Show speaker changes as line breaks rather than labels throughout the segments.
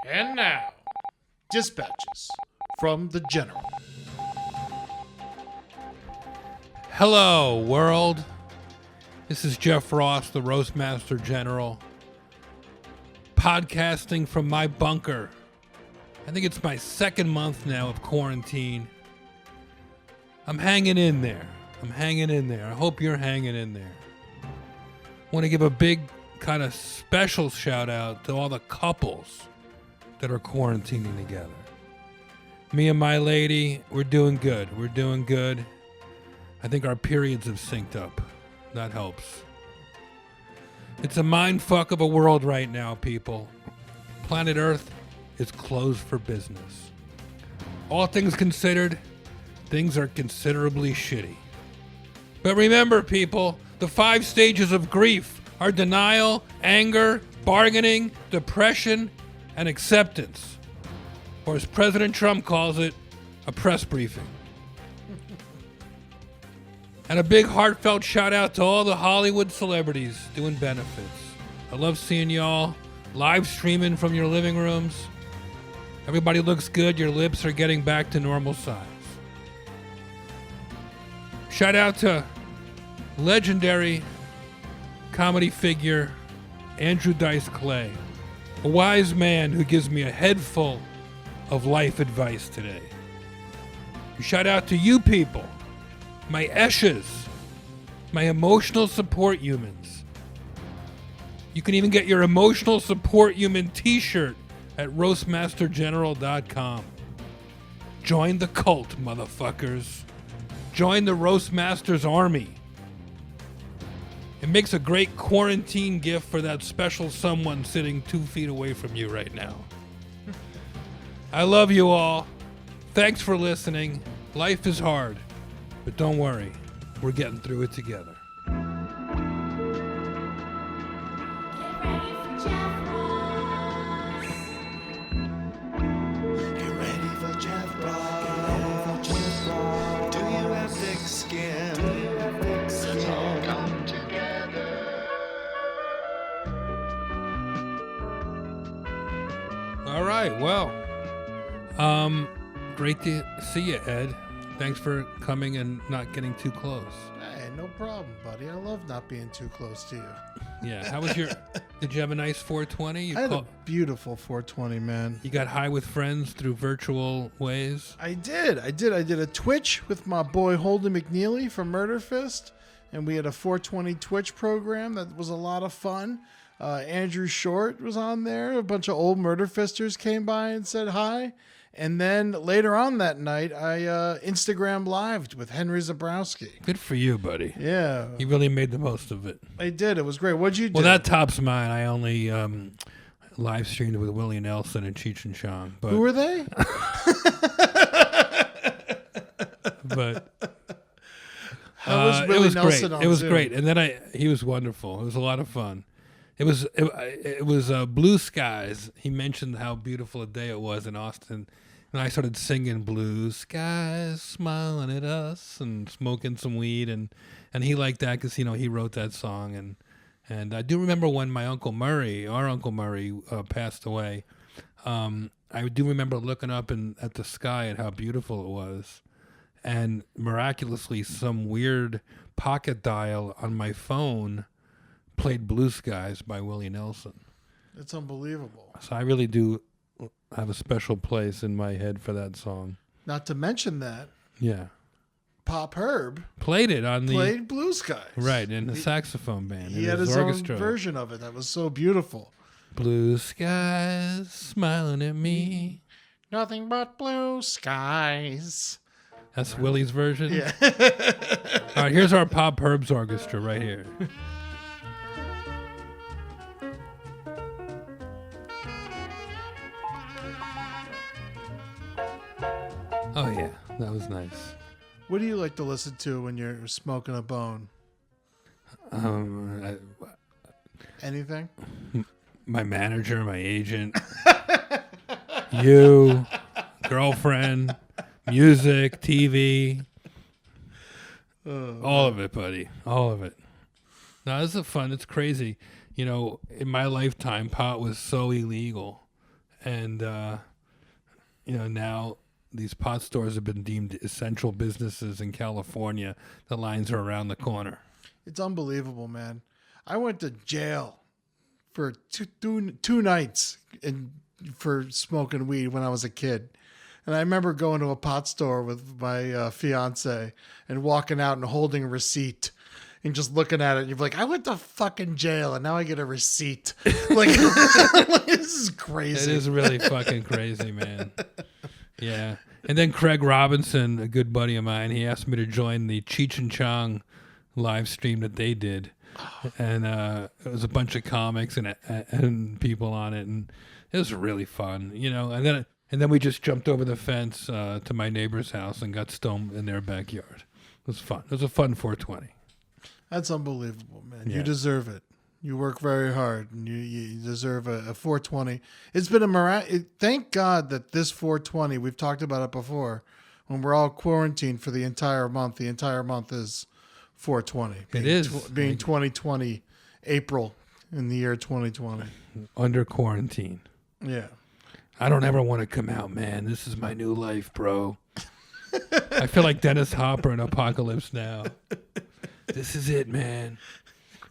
And now, dispatches from the General.
Hello, world. This is Jeff Ross, the Roastmaster General, podcasting from my bunker. I think it's my second month now of quarantine. I'm hanging in there. I hope you're hanging in there. I want to give a big kind of special shout out to all the couples that are quarantining together. Me and my lady, we're doing good. I think our periods have synced up. That helps. It's a mind fuck of a world right now, people. Planet Earth is closed for business. All things considered, things are considerably shitty. But remember, people, the 5 stages of grief are denial, anger, bargaining, depression, and acceptance. Or as President Trump calls it, a press briefing. And a big heartfelt shout out to all the Hollywood celebrities doing benefits. I love seeing y'all live streaming from your living rooms. Everybody looks good. Your lips are getting back to normal size. Shout out to legendary comedy figure Andrew Dice Clay, a wise man who gives me a head full of life advice today. Shout out to you people, my eshes, my emotional support humans. You can even get your emotional support human t-shirt at roastmastergeneral.com. Join the cult, motherfuckers. Join the Roastmasters Army. It makes a great quarantine gift for that special someone sitting 2 feet away from you right now. I love you all. Thanks for listening. Life is hard, but don't worry. We're getting through it together.
Get ready for Jeff Ross. Do you have thick skin? Let's all come together.
All right, well, great to see you, Ed. Thanks for coming and not getting too close.
Hey, no problem, buddy. I love not being too close to you.
Yeah, how was your? Did you have a nice 420?
I had a beautiful 420, man.
You got high with friends through virtual ways?
I did a Twitch with my boy Holden McNeely from Murder Fist, and we had a 420 Twitch program that was a lot of fun. Andrew Short was on there. A bunch of old Murder Fisters came by and said hi. And then later on that night, I Instagram lived with Henry Zabrowski.
Good for you, buddy.
Yeah.
You really made the most of it.
I did. It was great. What'd you do?
Well, that tops mine. I only live streamed with Willie Nelson and Cheech and Chong. But,
Who were they?
But
How was Willie Nelson
great.
on
It was
Zoom?
great. And then he was wonderful. It was a lot of fun. It was blue skies. He mentioned how beautiful a day it was in Austin. And I started singing Blue Skies Smiling at Us and smoking some weed. And he liked that because, he wrote that song. And I do remember when my Uncle Murray, passed away. I do remember looking up at the sky at how beautiful it was. And miraculously, some weird pocket dial on my phone played Blue Skies by Willie Nelson.
It's unbelievable.
So I really do have a special place in my head for that song.
Not to mention that
Yeah.
Pop Herb
Played
Blue Skies.
Right, in the saxophone band.
He
in
had his own
orchestra.
version of it. That was so beautiful.
Blue skies smiling at me.
Nothing but blue skies.
That's Willie's version?
Yeah.
All right, here's our Pop Herbs Orchestra right here. Oh, yeah. That was nice.
What do you like to listen to when you're smoking a bone? Anything?
My manager, my agent, you, girlfriend, music, TV, all of it, buddy. All of it. No, this is fun. It's crazy. You know, in my lifetime, pot was so illegal. And, now these pot stores have been deemed essential businesses in California. The lines are around the corner.
It's unbelievable, man. I went to jail for two nights for smoking weed when I was a kid. And I remember going to a pot store with my fiance and walking out and holding a receipt and just looking at it. And you're like, I went to fucking jail and now I get a receipt. Like, this is crazy.
It is really fucking crazy, man. Yeah. And then Craig Robinson, a good buddy of mine, he asked me to join the Cheech and Chong live stream that they did. And it was a bunch of comics and people on it. And it was really fun, And then we just jumped over the fence to my neighbor's house and got stoned in their backyard. It was fun. It was a fun 420.
That's unbelievable, man.
Yeah.
You deserve it. You work very hard, and you deserve a 420. It's been thank God that this 420, we've talked about it before, when we're all quarantined for the entire month. The entire month is 420.
It is.
Being 2020, April in the year 2020.
Under quarantine.
Yeah.
I don't ever want to come out, man. This is my new life, bro. I feel like Dennis Hopper in Apocalypse Now. This is it, man.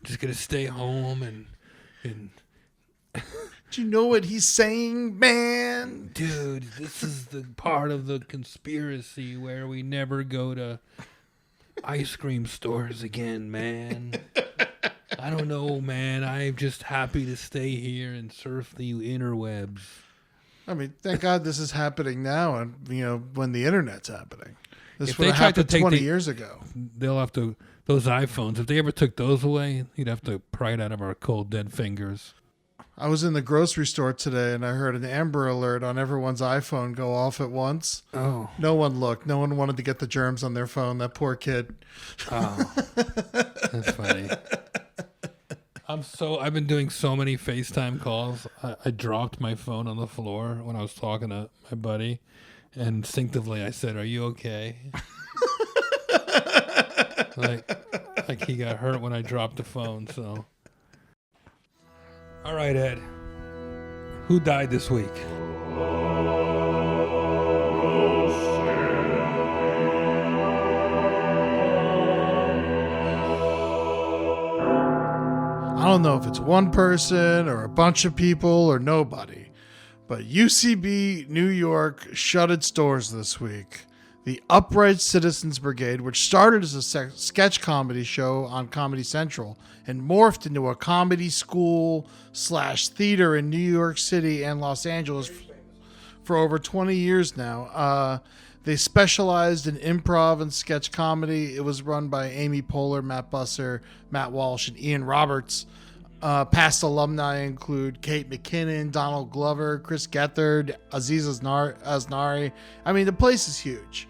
Just gonna stay home and
Do you know what he's saying, man?
dude, this is the part of the conspiracy where we never go to ice cream stores again, man. I don't know, man. I'm just happy to stay here and surf the interwebs.
I mean, thank God this is happening now, and when the internet's happening. This
If
would
they
have
tried to
happened
take
20
the-
years ago.
They'll have to, those iPhones, if they ever took those away, you'd have to pry it out of our cold, dead fingers.
I was in the grocery store today, and I heard an Amber Alert on everyone's iPhone go off at once.
Oh.
No one looked. No one wanted to get the germs on their phone. That poor kid.
Oh. That's funny. I've been doing so many FaceTime calls. I dropped my phone on the floor when I was talking to my buddy, and instinctively I said, "Are you okay?" like he got hurt when I dropped the phone. So, all right, Ed. Who died this week?
I don't know if it's one person or a bunch of people or nobody, but UCB New York shut its doors this week. The Upright Citizens Brigade, which started as a sketch comedy show on Comedy Central and morphed into a comedy school / theater in New York City and Los Angeles for over 20 years now. They specialized in improv and sketch comedy. It was run by Amy Poehler, Matt Busser, Matt Walsh, and Ian Roberts. Past alumni include Kate McKinnon, Donald Glover, Chris Gethard, Aziz Asnari. I mean, the place is huge.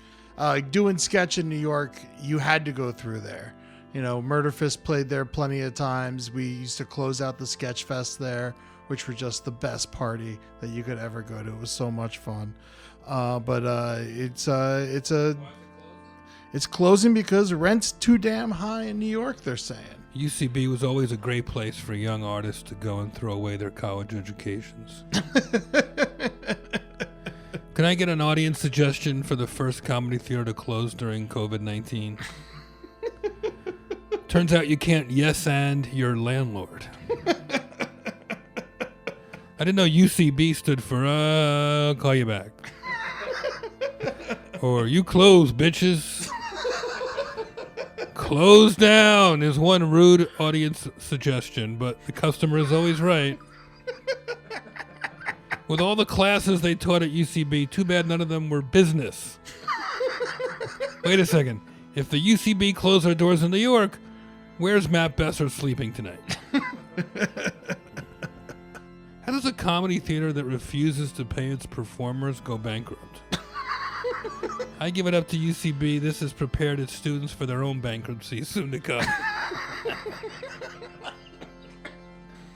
Doing sketch in New York, you had to go through there. Murder Fist played there plenty of times. We used to close out the Sketch Fest there, which were just the best party that you could ever go to. It was so much fun. But it's closing because rent's too damn high in New York, they're saying.
UCB was always a great place for young artists to go and throw away their college educations. Can I get an audience suggestion for the first comedy theater to close during COVID-19? Turns out you can't yes and your landlord. I didn't know UCB stood for I'll call you back. Or you close, bitches. Close down is one rude audience suggestion, but the customer is always right. With all the classes they taught at UCB, too bad none of them were business. Wait a second. If the UCB closed their doors in New York, where's Matt Besser sleeping tonight? How does a comedy theater that refuses to pay its performers go bankrupt? I give it up to UCB. This has prepared its students for their own bankruptcy soon to come.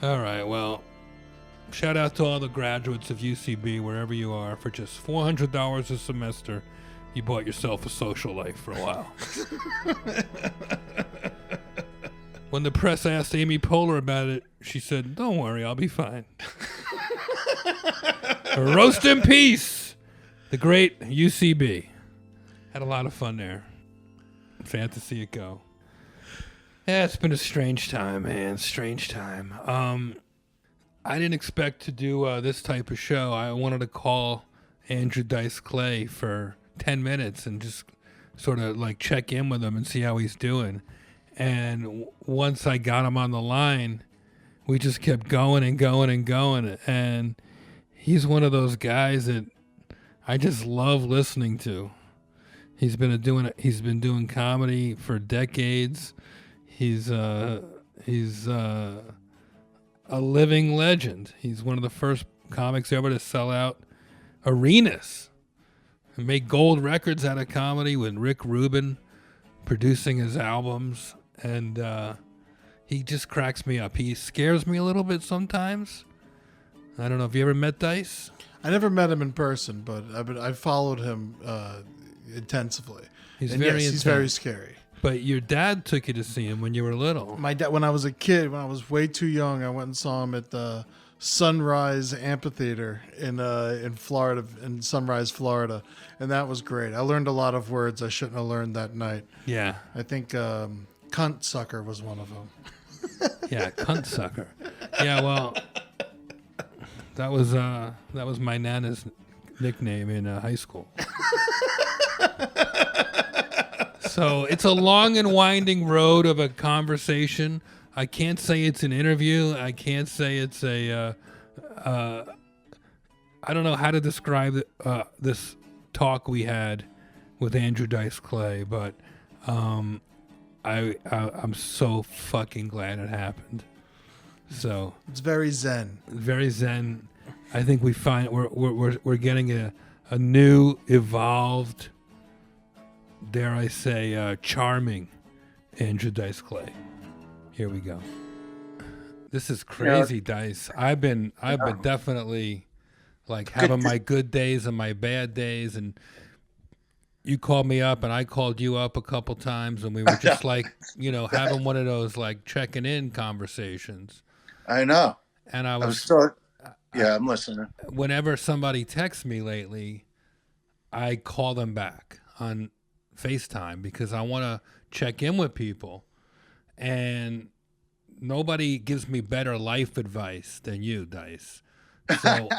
All right, well, shout out to all the graduates of UCB, wherever you are. For just $400 a semester, you bought yourself a social life for a while. When the press asked Amy Poehler about it, she said, "Don't worry, I'll be fine." Roast in peace. The great UCB. Had a lot of fun there. Sad to see it go. Yeah, it's been a strange time, man. Strange time. I didn't expect to do this type of show. I wanted to call Andrew Dice Clay for 10 minutes and just sort of like check in with him and see how he's doing. And once I got him on the line, we just kept going and going and going. And he's one of those guys that I just love listening to. He's been doing comedy for decades. He's a living legend. He's one of the first comics ever to sell out arenas and make gold records out of comedy with Rick Rubin producing his albums. And he just cracks me up. He scares me a little bit sometimes. I don't know. Have you ever met Dice?
I never met him in person, but I followed him intensively.
He's
and
very
yes, he's very scary.
But your dad took you to see him when you were little.
My dad, when I was a kid, when I was way too young, I went and saw him at the Sunrise Amphitheater in Florida, in Sunrise, Florida, and that was great. I learned a lot of words I shouldn't have learned that night.
Yeah.
I think cunt sucker was one of them.
Yeah, cunt sucker. Yeah, well, that was my nana's nickname in high school. So it's a long and winding road of a conversation. I can't say it's an interview. I can't say it's a. I don't know how to describe this talk we had with Andrew Dice Clay, but I'm so fucking glad it happened. So
it's very zen.
Very zen. I think we're getting a new, evolved, dare I say, charming Andrew Dice Clay. Here we go. This is crazy, Dice. I've been definitely like having my good days and my bad days, and you called me up and I called you up a couple times, and we were just like, having one of those like checking in conversations.
I know.
And I'm
listening.
Whenever somebody texts me lately, I call them back on FaceTime because I want to check in with people. And nobody gives me better life advice than you, Dice. So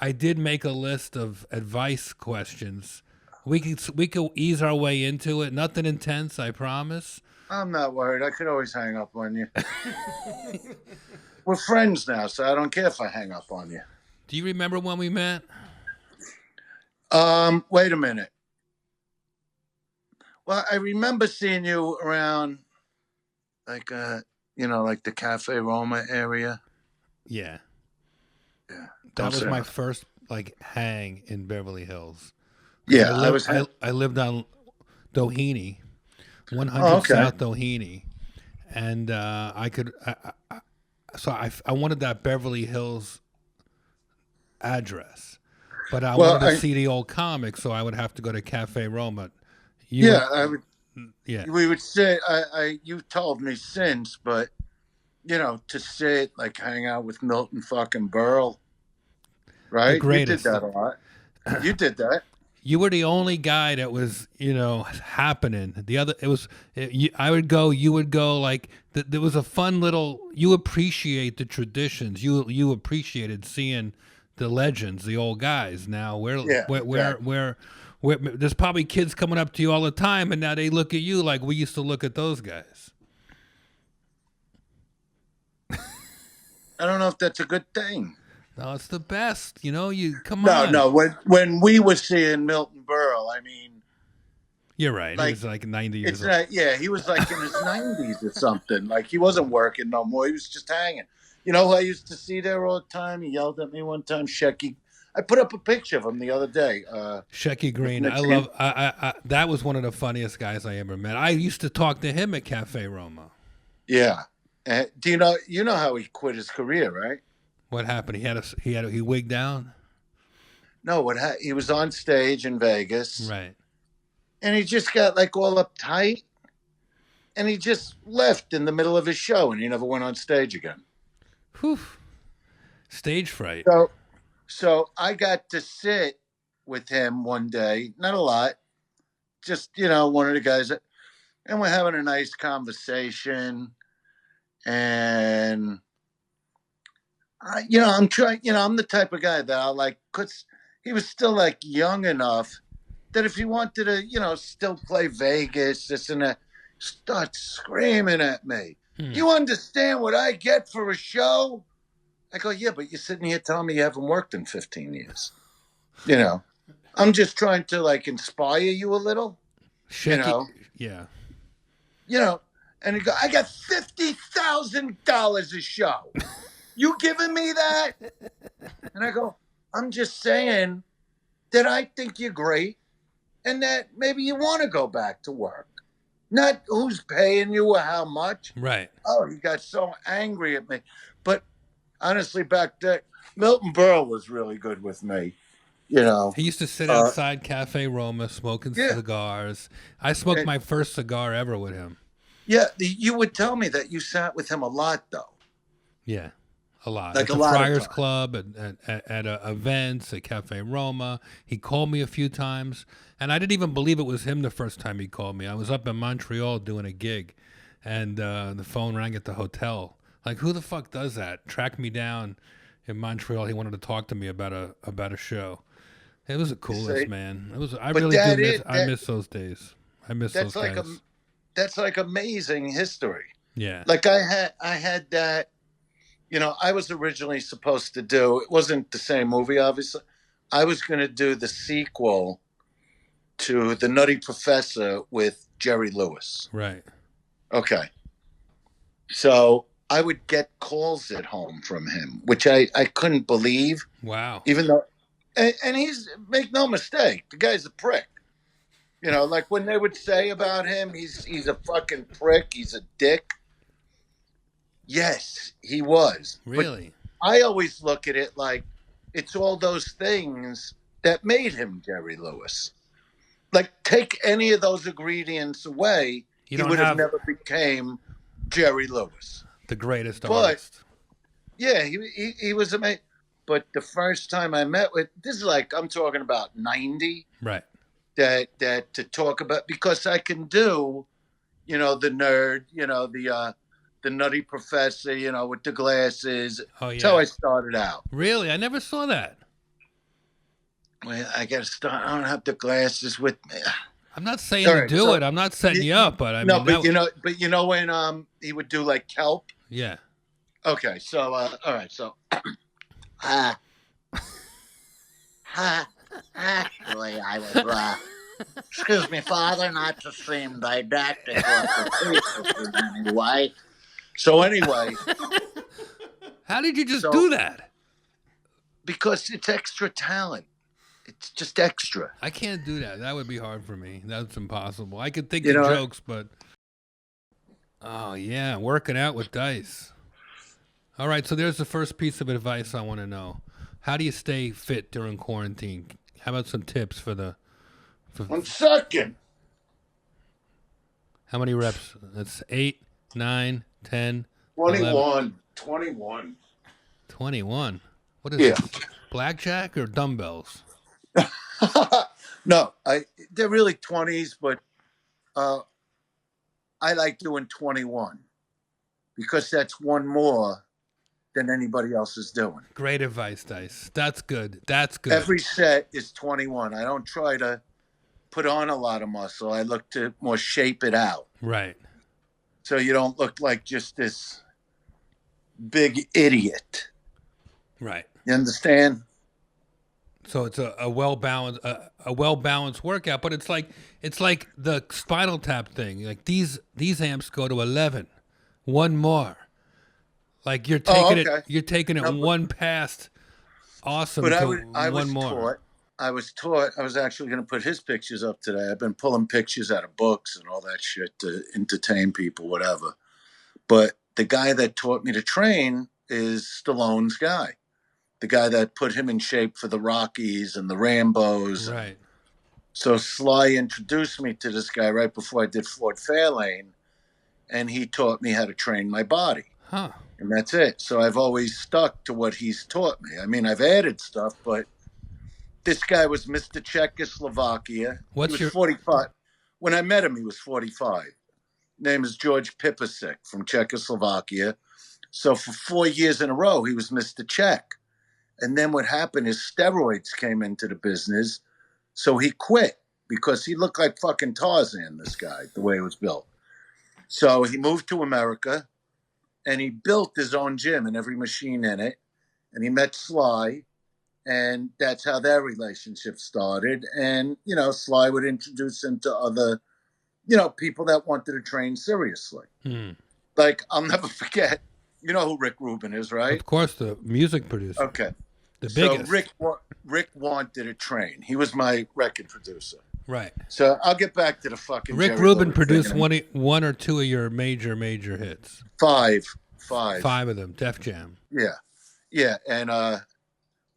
I did make a list of advice questions. We could ease our way into it. Nothing intense, I promise.
I'm not worried. I could always hang up on you. We're friends now, so I don't care if I hang up on you.
Do you remember when we met?
Wait a minute. Well, I remember seeing you around, like the Cafe Roma area.
Yeah.
Yeah.
That was my first hang in Beverly Hills.
Yeah,
I lived on Doheny, 100 South Doheny, and so I wanted that Beverly Hills address, but I wanted to see the old comics, so I would have to go to Cafe Roma. We would say you told me since, but to sit hang out with Milton fucking Berle, right? The greatest.
You did that a lot. You did that.
You were the only guy that was, happening. The other, I would go, you would go. There was a fun little. You appreciate the traditions. You appreciated seeing the legends, the old guys. Now there's probably kids coming up to you all the time, and now they look at you like we used to look at those guys.
I don't know if that's a good thing.
No, it's the best. You come on.
No. When we were seeing Milton Berle, I mean,
you're right. He was 90 years old.
He was in his 90s or something. He wasn't working no more. He was just hanging. You know who I used to see there all the time? He yelled at me one time, Shecky. I put up a picture of him the other day.
Shecky Green. I that was one of the funniest guys I ever met. I used to talk to him at Cafe Roma.
Yeah. Do you know how he quit his career, right?
What happened? He wigged down?
No, he was on stage in Vegas.
Right.
And he just got all uptight. And he just left in the middle of his show and he never went on stage again.
Whew. Stage fright.
So I got to sit with him one day, not a lot, just, one of the guys, and we're having a nice conversation. And, I'm trying, I'm the type of guy that I like, because he was still like young enough that if he wanted to, still play Vegas, this and that, start screaming at me. You understand what I get for a show? I go, yeah, but you're sitting here telling me you haven't worked in 15 years. I'm just trying to like inspire you a little,
Yeah.
And he go, I got $50,000 a show. You giving me that? And I go, I'm just saying that I think you're great and that maybe you want to go back to work. Not who's paying you or how much.
Right.
Oh, he got so angry at me. But honestly, back then, Milton Berle was really good with me.
He used to sit outside Cafe Roma smoking cigars. I smoked my first cigar ever with him.
Yeah, you would tell me that you sat with him a lot, though.
Yeah, a lot.
Like
at the Friars Club, at events, at Cafe Roma. He called me a few times, and I didn't even believe it was him the first time he called me. I was up in Montreal doing a gig, and the phone rang at the hotel. Like, who the fuck does that? Tracked me down in Montreal. He wanted to talk to me about a show. It was the coolest, man. It was. I really do miss. I miss those days. I miss those guys.
That's like amazing history.
Yeah.
Like I had that. I was originally supposed to do. It wasn't the same movie, obviously. I was going to do the sequel to The Nutty Professor with Jerry Lewis.
Right.
Okay. So I would get calls at home from him, which I couldn't believe.
Wow.
Even though. And he's, make no mistake, the guy's a prick. Like when they would say about him, he's a fucking prick, he's a dick. Yes, he was.
Really?
But I always look at it like it's all those things that made him Jerry Lewis. Like, take any of those ingredients away, he would have never became Jerry Lewis.
The greatest artist.
Yeah, he was amazing. But the first time I met with, this is like, I'm talking about 90.
Right.
That to talk about, because I can do, the nerd, the nutty professor, with the glasses.
Oh, yeah.
That's how I started out.
Really? I never saw that.
Well, I got to start. I don't have the glasses with me.
I'm not saying to do it. I'm not setting you up, but I mean.
But when he would do like kelp.
Yeah.
Okay, so all right, so. Actually, I was, excuse me, Father, not to seem didactic in any way. So anyway.
How did you just do that?
Because it's extra talent. It's just extra.
I can't do that. That would be hard for me. That's impossible. I could think of jokes, but... Oh, yeah, working out with dice. All right, so there's the first piece of advice I want to know. How do you stay fit during quarantine? How about some tips for the...
1 second.
How many reps? That's 8, 9, 10,
21.
11.
21.
21? What is it? Blackjack or dumbbells?
No, they're really 20s, but I like doing 21 because that's one more than anybody else is doing.
Great advice, Dice. That's good. That's good.
Every set is 21. I don't try to put on a lot of muscle. I look to more shape it out.
Right.
So you don't look like just this big idiot.
Right.
You understand?
So it's a well balanced workout, but it's like the Spinal Tap thing. Like these amps go to 11. One more. Like you're taking it one past awesome
but
to
I
one
was
more.
I was actually going to put his pictures up today. I've been pulling pictures out of books and all that shit to entertain people, whatever. But the guy that taught me to train is Stallone's guy. The guy that put him in shape for the Rockies and the Rambos.
Right.
So Sly introduced me to this guy right before I did Fort Fairlane, and he taught me how to train my body.
Huh.
And that's it. So I've always stuck to what he's taught me. I mean, I've added stuff, but this guy was Mr. Czechoslovakia.
What's
he was
your
45. When I met him, he was 45. Name is George Pipasek from Czechoslovakia. So for 4 years in a row, he was Mr. Czech. And then what happened is steroids came into the business. So he quit because he looked like fucking Tarzan, this guy, the way it was built. So he moved to America and he built his own gym and every machine in it. And he met Sly. And that's how their relationship started. And, you know, Sly would introduce him to other, you know, people that wanted to train seriously. Like, I'll never forget, you know who Rick Rubin is, right?
Of course, the music producer.
Okay.
The
So
biggest.
Rick wanted to train. He was my record producer.
Right.
So I'll get back to the fucking
Rick
Jerry
Rubin
Lewis
produced
thing.
one or two of your major hits.
Five.
Five of them. Def Jam.
Yeah. Yeah. And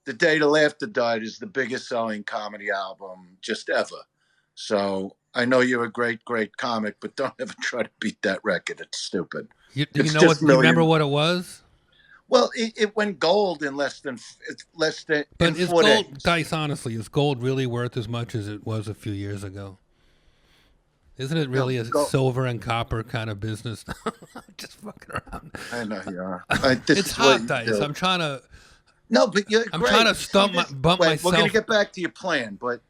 The Day Till After Died is the biggest selling comedy album just ever. So I know you're a great, great comic, but don't ever try to beat that record. It's stupid.
Do you
It's
know
just
what? Do you remember what it was?
Well, it went gold in less than
But
in
is
4
gold,
days.
Dice, honestly, is gold really worth as much as it was a few years ago? Isn't it really a silver and copper kind of business? Just fucking around.
I know you are.
It's hot, Dice. I'm trying to.
No, but
I'm trying to bump myself.
We're gonna get back to your plan, but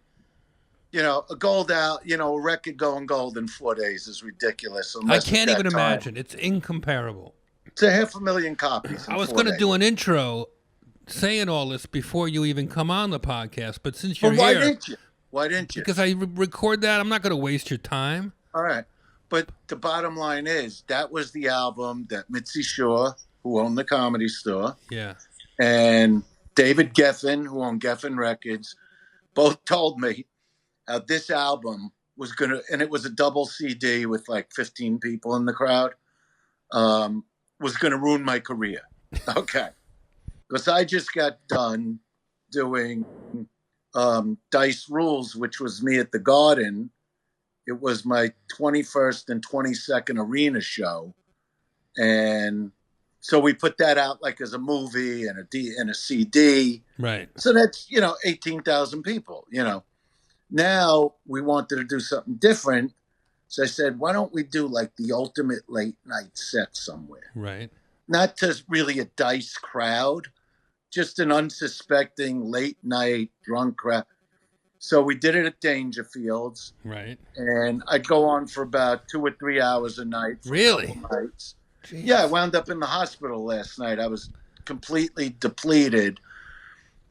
you know, a record going gold in 4 days is ridiculous.
I can't even imagine. It's incomparable.
It's 500,000 copies.
I was going to do an intro saying all this before you even come on the podcast, but since you're
why
here,
didn't you? Why didn't you?
Because I record that. I'm not going to waste your time.
All right, but the bottom line is that was the album that Mitzi Shore, who owned the Comedy Store,
Yeah.
and David Geffen, who owned Geffen Records, both told me how this album was going to, and it was a double CD with like 15 people in the crowd, was going to ruin my career. Okay. Because I just got done doing Dice Rules, which was me at the Garden. It was my 21st and 22nd arena show. And so we put that out like as a movie and a CD.
Right.
So that's, 18,000 people, Now we wanted to do something different. So I said, why don't we do like the ultimate late night set somewhere?
Right.
Not just really a Dice crowd, just an unsuspecting late night drunk crowd. So we did it at Dangerfields.
Right.
And I'd go on for about 2 or 3 hours a night.
Really?
A couple nights. Yeah, I wound up in the hospital last night. I was completely depleted.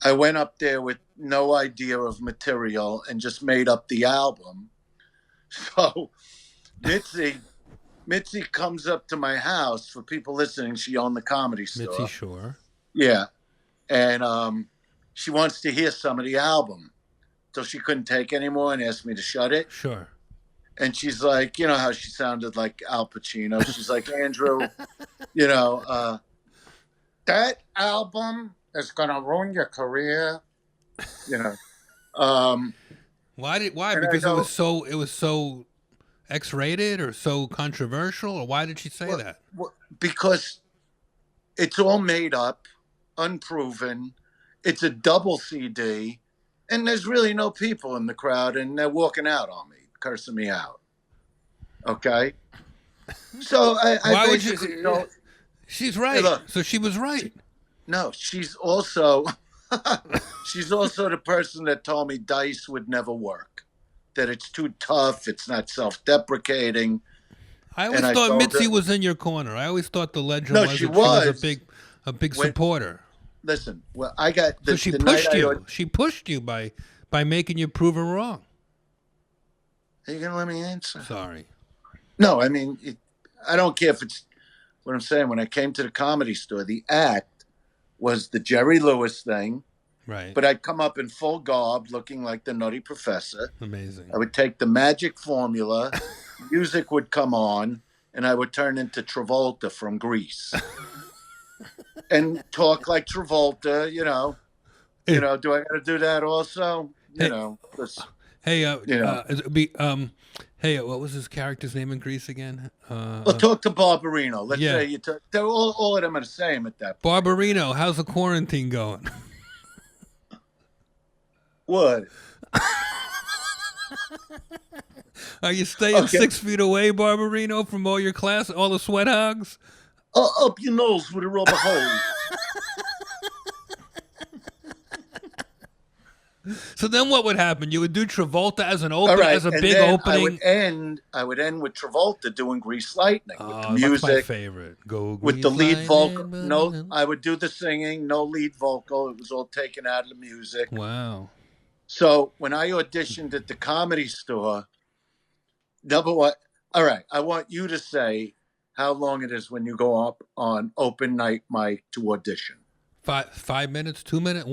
I went up there with no idea of material and just made up the album. So Mitzi comes up to my house. For people listening, she owned the Comedy Store.
Mitzi Shore.
Yeah. And she wants to hear some of the album. So she couldn't take anymore and asked me to shut it.
Sure.
And she's like, you know how she sounded like Al Pacino. She's like, Andrew, that album is going to ruin your career.
Why? Because it was so X-rated or so controversial, or why did she say that?
Well, because it's all made up, unproven. It's a double CD, and there's really no people in the crowd, and they're walking out on me, cursing me out. Okay? So I basically don't...
She's right. Hey, look, so she was right.
No, she's also the person that told me Dice would never work. That it's too tough, it's not self-deprecating.
I always thought Mitzi was in your corner. I always thought the legend was that she was a big supporter.
Listen, well, I got
so she pushed you. She pushed you by making you prove her wrong.
Are you gonna let me answer?
Sorry.
No, I mean, I don't care if it's what I'm saying. When I came to the Comedy Store, the act was the Jerry Lewis thing.
Right.
But I'd come up in full garb, looking like the Nutty Professor.
Amazing.
I would take the magic formula, music would come on, and I would turn into Travolta from Grease. And talk like Travolta, Do I got to do that also?
Hey, what was his character's name in Grease again?
Well, talk to Barbarino. Let's
Yeah.
say you talk. They're all of them are the same at that point.
Barbarino, how's the quarantine going?
What?
Are you staying
Okay.
6 feet away, Barbarino, from all your class, all the sweat hogs?
Up your nose with a rubber hose.
So then what would happen? You would do Travolta as an
All
open,
right,
as a
and
big
then
opening.
I would end with Travolta doing Grease Lightning with the
That's my
music,
favorite. Go
with the
Grease
lead
lightning,
vocal. No, I would do the singing, no lead vocal. It was all taken out of the music.
Wow.
So when I auditioned at the Comedy Store, number one, all right, I want you to say how long it is when you go up on open night mic to audition.
5 minutes, 2 minutes,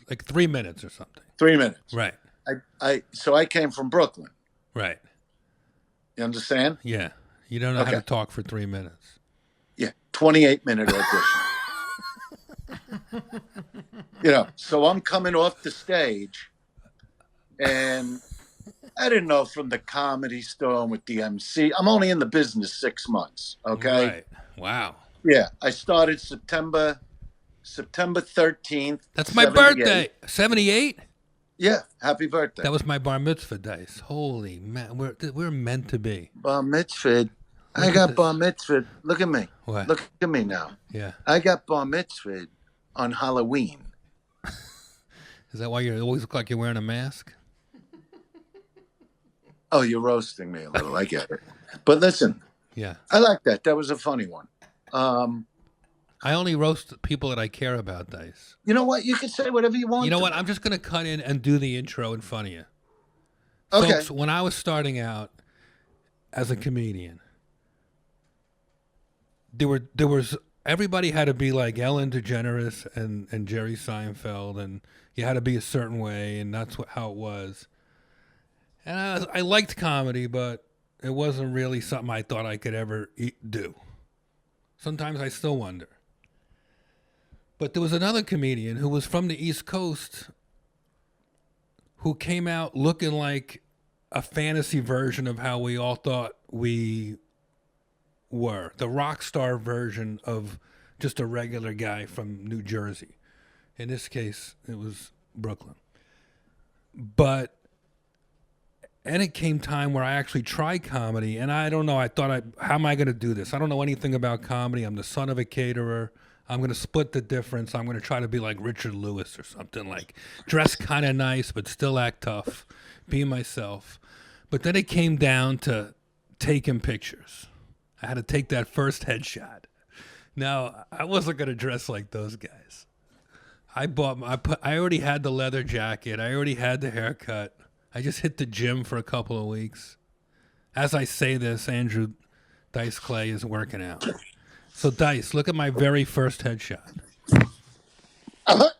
like 3 minutes or something.
3 minutes.
Right.
So I came from Brooklyn.
Right.
You understand?
Yeah. You don't know how
Okay.
to talk for 3 minutes.
Yeah, 28-minute audition. So I'm coming off the stage, and I didn't know from the Comedy Store with the MC. I'm only in the business 6 months. Okay.
Right. Wow.
Yeah, I started September 13th.
That's my
78.
birthday. 78?
Yeah, happy birthday.
That was my bar mitzvah dice. Holy man, we're meant to be.
Bar mitzvah. I
Look at
got
this.
bar mitzvah. Look at me.
What?
Look at me now.
Yeah.
I got bar mitzvah on Halloween.
Is that why you always look like you're wearing a mask?
Oh, you're roasting me a little. I get it. But listen,
Yeah.
I like that. That was a funny one.
I only roast people that I care about, Dice.
You know what? You can say whatever you want.
You know
to
what?
me.
I'm just going to cut in and do the intro in front of you.
Okay.
Folks, when I was starting out as a comedian, there was everybody had to be like Ellen DeGeneres and Jerry Seinfeld, and you had to be a certain way, and that's how it was. And I liked comedy, but it wasn't really something I thought I could ever do. Sometimes I still wonder. But there was another comedian who was from the East Coast who came out looking like a fantasy version of how we all thought we were. The rock star version of just a regular guy from New Jersey. In this case, it was Brooklyn. And it came time where I actually tried comedy, and I don't know, how am I going to do this? I don't know anything about comedy. I'm the son of a caterer. I'm going to split the difference. I'm going to try to be like Richard Lewis or something, like dress kind of nice, but still act tough, be myself. But then it came down to taking pictures. I had to take that first headshot. Now, I wasn't going to dress like those guys. I already had the leather jacket. I already had the haircut. I just hit the gym for a couple of weeks. As I say this, Andrew Dice Clay is working out. So, Dice, look at my very first headshot.
I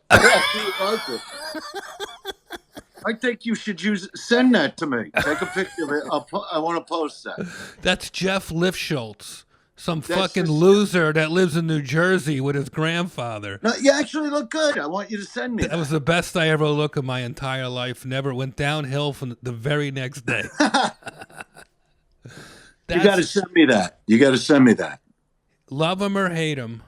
think you should send that to me. Take a picture of it. I want to post that.
That's Jeff Lifschultz, some
That's
fucking
just-
loser that lives in New Jersey with his grandfather.
No, you actually look good. I want you to send me
That was the best I ever looked in my entire life. Never went downhill from the very next day.
You got to send me that. You got to send me that.
Love him or hate him,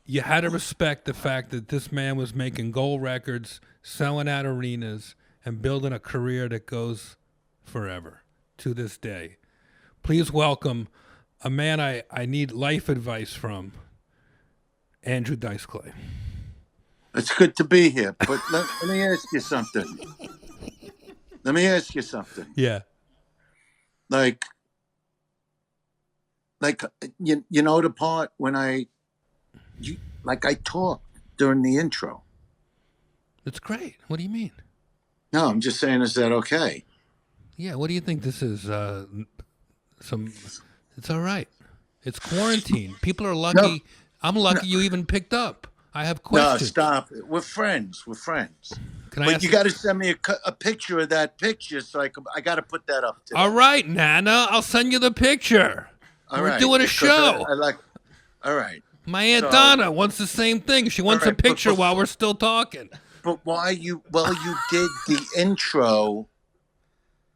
you had to respect the fact that this man was making gold records, selling out arenas, and building a career that goes forever to this day. Please welcome a man I need life advice from, Andrew Dice Clay.
It's good to be here, but let me ask you something. Let me ask you something.
Yeah.
Like you know the part when I talk during the intro.
It's great. What do you mean?
No, I'm just saying, is that okay?
Yeah, what do you think this is? It's all right. It's quarantine. People are lucky.
No.
I'm lucky you even picked up. I have
No,
questions.
stop it. We're friends. We're friends.
Can I
But
ask
you got to send me a picture of that picture so I got to put that up today.
All right, Nana, I'll send you the picture.
All
We're
right,
doing a
because
show.
I like. All right.
My Aunt
So-
Donna wants the same thing. She wants
All
a
right, but
picture
before-
while we're still talking.
But why you? Well, you did the intro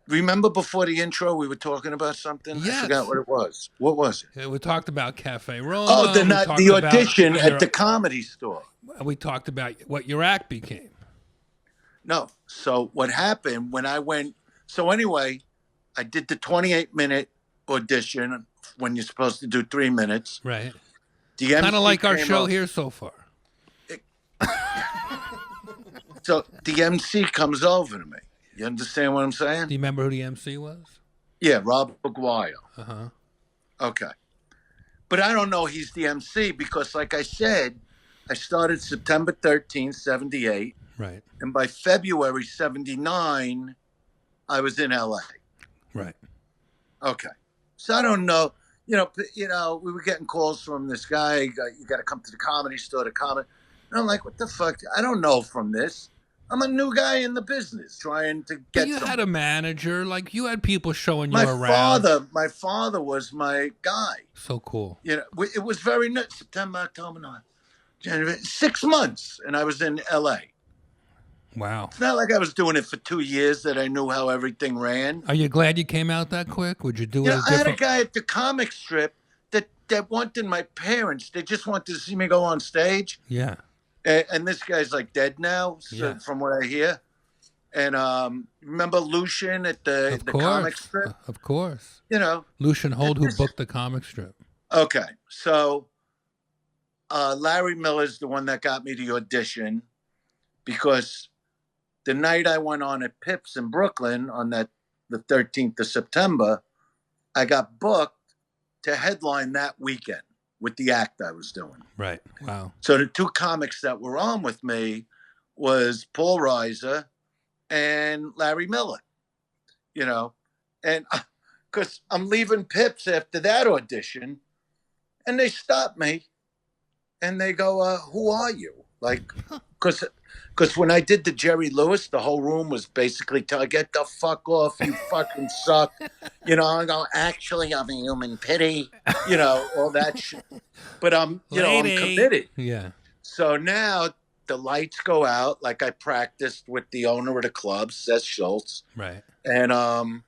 Remember before the intro we were talking about something? I
Yes.
forgot what it was. What was it?
Yeah, we talked about Cafe Roma.
Oh,
we talked
the
about
audition at the Comedy Store.
We talked about what your act became.
No. So what happened when I went? So anyway, I did the 28-minute audition when you're supposed to do 3 minutes.
Right.
The
Kind
MC
of like our
came
show
up-
here so far.
So the MC comes over to me. You understand what I'm saying?
Do you remember who the MC was?
Yeah, Rob Aguayo.
Uh-huh.
Okay. But I don't know he's the MC because, like I said, I started September 13th, 78.
Right.
And by February 79, I was in LA.
Right.
Okay. So I don't know. We were getting calls from this guy. You got to come to the Comedy Store to comment. And I'm like, what the fuck? I don't know from this. I'm a new guy in the business trying to get
But you had a manager. Like, you had people showing you around.
My father was my guy.
So cool.
It was very nice. September, October, November, January. 6 months. And I was in LA.
Wow.
It's not like I was doing it for 2 years that I knew how everything ran.
Are you glad you came out that quick? Would you do it
I had a guy at the comic strip that wanted my parents. They just wanted to see me go on stage.
Yeah.
And this guy's like dead now,
Yeah.
from what I hear. And remember Lucian at the comic strip?
Of course.
And
Lucian Hold, who
this-
booked the comic strip.
Okay, so Larry Miller's the one that got me the audition because the night I went on at Pips in Brooklyn on the 13th of September, I got booked to headline that weekend with the act I was doing.
Right. Wow.
So the two comics that were on with me was Paul Reiser and Larry Miller, and because I'm leaving Pips after that audition, and they stop me and they go, who are you? Like, because when I did the Jerry Lewis, the whole room was basically telling, get the fuck off, you fucking suck. I go, actually, I'm a human pity, all that shit. But I'm committed.
Yeah.
So now the lights go out, like I practiced with the owner of the club, Seth Schultz.
Right.
And all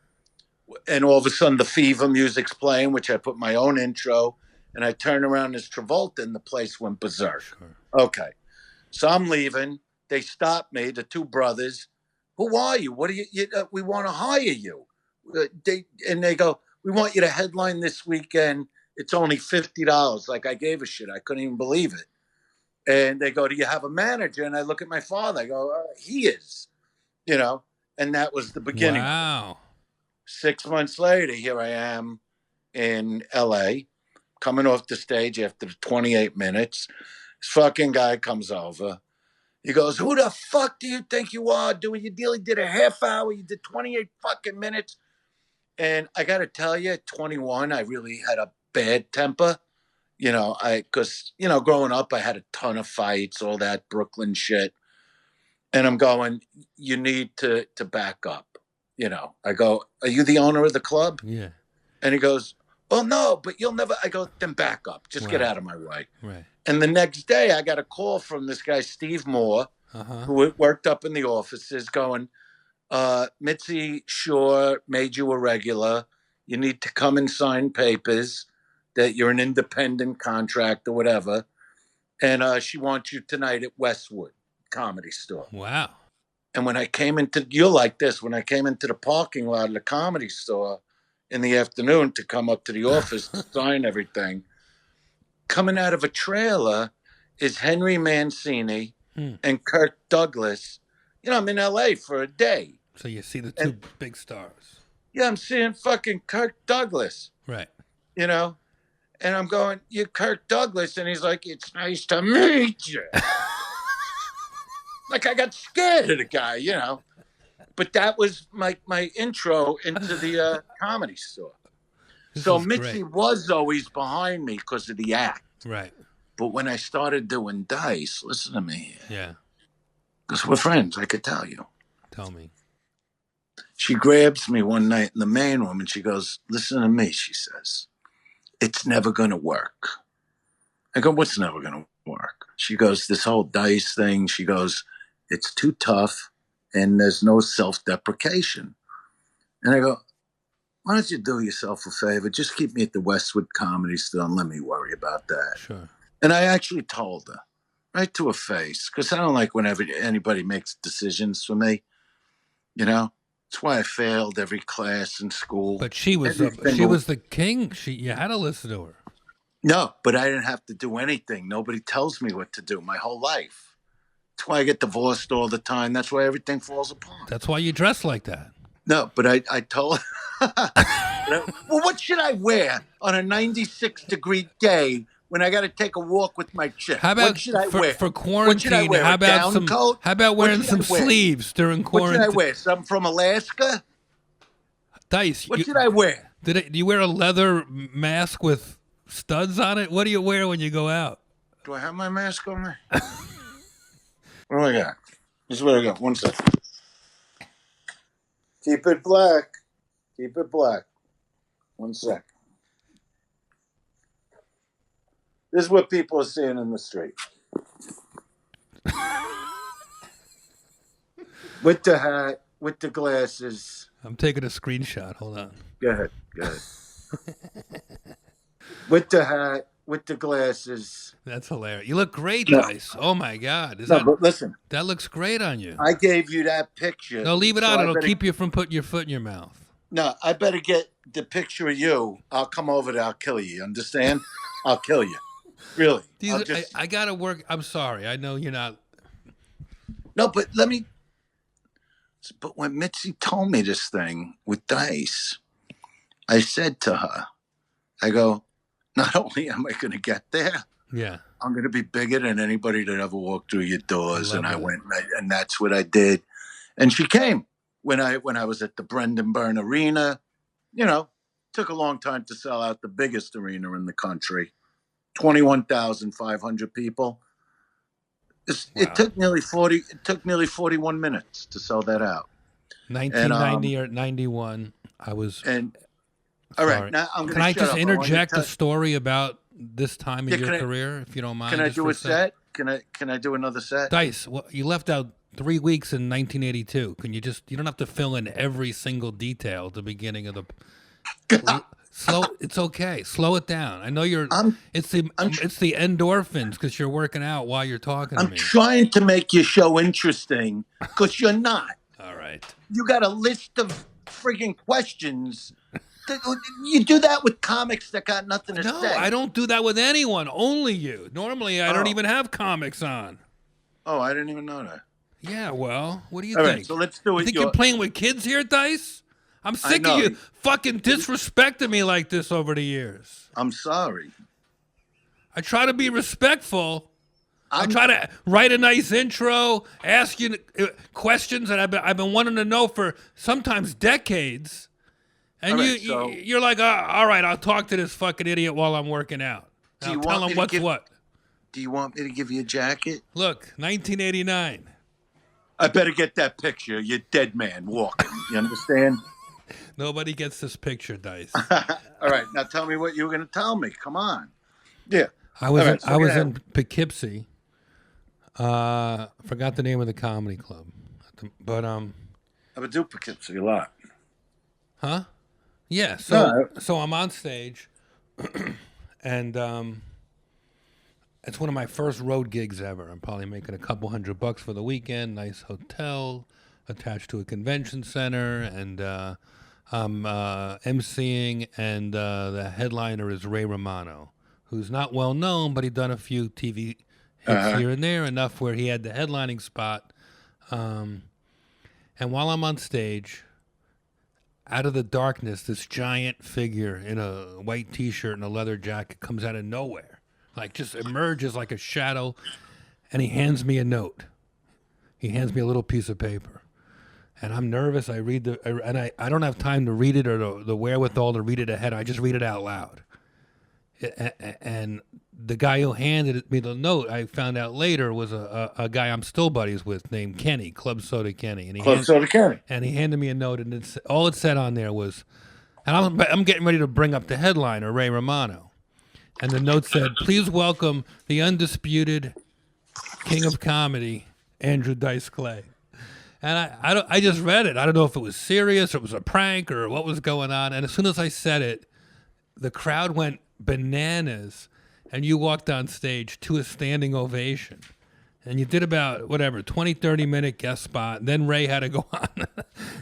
of a sudden the Fever music's playing, which I put my own intro, and I turn around as Travolta and the place went berserk.
Sure.
Okay. So I'm leaving. They stop me, the two brothers. Who are you? What do you we want to hire you. They go, we want you to headline this weekend. It's only $50. Like, I gave a shit. I couldn't even believe it. And they go, do you have a manager? And I look at my father. I go, he is, and that was the beginning.
Wow.
6 months later, here I am in LA, coming off the stage after 28 minutes. This fucking guy comes over. He goes, who the fuck do you think you are doing your deal? You did a half hour. You did 28 fucking minutes. And I got to tell you, at 21, I really had a bad temper. Because growing up, I had a ton of fights, all that Brooklyn shit. And I'm going, you need to back up. I go, are you the owner of the club?
Yeah.
And he goes, oh, no, but you'll never. I go, then back up. Just get out of my way.
Right.
And the next day, I got a call from this guy, Steve Moore, who worked up in the offices, going, Mitzi Shore made you a regular. You need to come and sign papers that you're an independent contractor, whatever. And she wants you tonight at Westwood Comedy Store.
Wow.
And when I came you'll like this, when I came into the parking lot of the Comedy Store in the afternoon to come up to the office to sign everything, coming out of a trailer is Henry Mancini and Kirk Douglas. I'm in LA for a day.
So you see the two big stars.
Yeah, I'm seeing fucking Kirk Douglas.
Right.
And I'm going, you're Kirk Douglas. And he's like, it's nice to meet you. Like, I got scared of the guy, But that was my intro into the Comedy Store. So Mitzi was always behind me because of the act.
Right.
But when I started doing Dice, listen to me.
Yeah.
Because we're friends, I could tell you.
Tell me.
She grabs me one night in the main room and she goes, listen to me, she says. It's never going to work. I go, what's never going to work? She goes, this whole Dice thing, she goes, it's too tough and there's no self-deprecation. And I go, why don't you do yourself a favor? Just keep me at the Westwood Comedy Store and let me worry about that.
Sure.
And I actually told her right to her face, because I don't like whenever anybody makes decisions for me. You know, that's why I failed every class in school.
But she was the king. You had to listen to her.
No, but I didn't have to do anything. Nobody tells me what to do my whole life. That's why I get divorced all the time. That's why everything falls apart.
That's why you dress like that.
No, but I told well, what should I wear on a 96-degree day when I got to take a walk with my chick?
How about
what should I wear?
For quarantine?
What should I wear?
How
A
about
down
some
coat?
How about wearing
What should I
some
wear?
sleeves during quarantine?
What should I wear? Some from Alaska?
Dice.
What should I wear?
Do you wear a leather mask with studs on it? What do you wear when you go out?
Do I have my mask on there? What do I got? This is what I got. One second. Keep it black. Keep it black. 1 sec. This is what people are seeing in the street. With the hat, with the glasses.
I'm taking a screenshot. Hold on.
Go ahead. With the hat, with the glasses.
That's hilarious. You look great, Dice. Oh my God.
But listen.
That looks great on you.
I gave you that picture.
No, leave it out. It'll keep you from putting your foot in your mouth.
No, I better get the picture of you. I'll come over there. I'll kill you. You understand? I'll kill you. Really.
I got to work. I'm sorry. I know you're not.
No, but let me. But when Mitzi told me this thing with Dice, I said to her, I go, not only am I going to get there,
yeah,
I'm going to be bigger than anybody that ever walked through your doors. And I went, and that's what I did. And she came when I was at the Brendan Byrne Arena. You know, took a long time to sell out the biggest arena in the country, 21,500 people. Wow. It took nearly 41 minutes to sell that out.
1990 or 91. I was.
And all right, now I'm going to.
Can I just interject a story about this time in your career, if you don't mind?
Can I do a set? Can I do another set?
Dice, you left out 3 weeks in 1982. Can you don't have to fill in every single detail at the beginning of the. It's okay. Slow it down. I know you're. It's the endorphins because you're working out while you're talking to me.
I'm trying to make your show interesting because you're not.
All right.
You got a list of friggin' questions. You do that with comics that got nothing to say.
No, I don't do that with anyone. Only you. Normally, I don't even have comics on.
Oh, I didn't even know that.
Yeah. Well, what do you
All
think?
Right, so let's do it.
You think you're playing with kids here, Dice? I'm sick of you fucking disrespecting me like this over the years.
I'm sorry.
I try to be respectful. I try to write a nice intro, ask you questions that I've been wanting to know for sometimes decades, and you're like, all right, I'll talk to this fucking idiot while I'm working out. I'll tell him what's what.
Do you want me to give you a jacket?
Look, 1989.
I better get that picture. You're dead man walking. You understand?
Nobody gets this picture, Dice.
All right, now tell me what you were going to tell me. Come on. Yeah.
I was in Poughkeepsie. Forgot the name of the comedy club, but I
would do Poughkeepsie a lot.
Huh? Yeah. So I'm on stage, and it's one of my first road gigs ever. I'm probably making a couple $100 for the weekend. Nice hotel attached to a convention center, and I'm emceeing, and the headliner is Ray Romano, who's not well known, but he'd done a few TV hits here and there, enough where he had the headlining spot. And while I'm on stage, out of the darkness, this giant figure in a white T-shirt and a leather jacket comes out of nowhere, like just emerges like a shadow, and he hands me a note. He hands me a little piece of paper. And I'm nervous. I read I don't have time to read it or the wherewithal to read it ahead. I just read it out loud. And the guy who handed me the note, I found out later, was a guy I'm still buddies with named Kenny, Club Soda Kenny. And
Soda Kenny.
And he handed me a note, and all it said on there was, and I'm getting ready to bring up the headliner, Ray Romano. And the note said, "Please welcome the undisputed king of comedy, Andrew Dice Clay." And I just read it. I don't know if it was serious or it was a prank or what was going on. And as soon as I said it, the crowd went bananas, and you walked on stage to a standing ovation. And you did about, 20, 30-minute guest spot. And then Ray had to go on.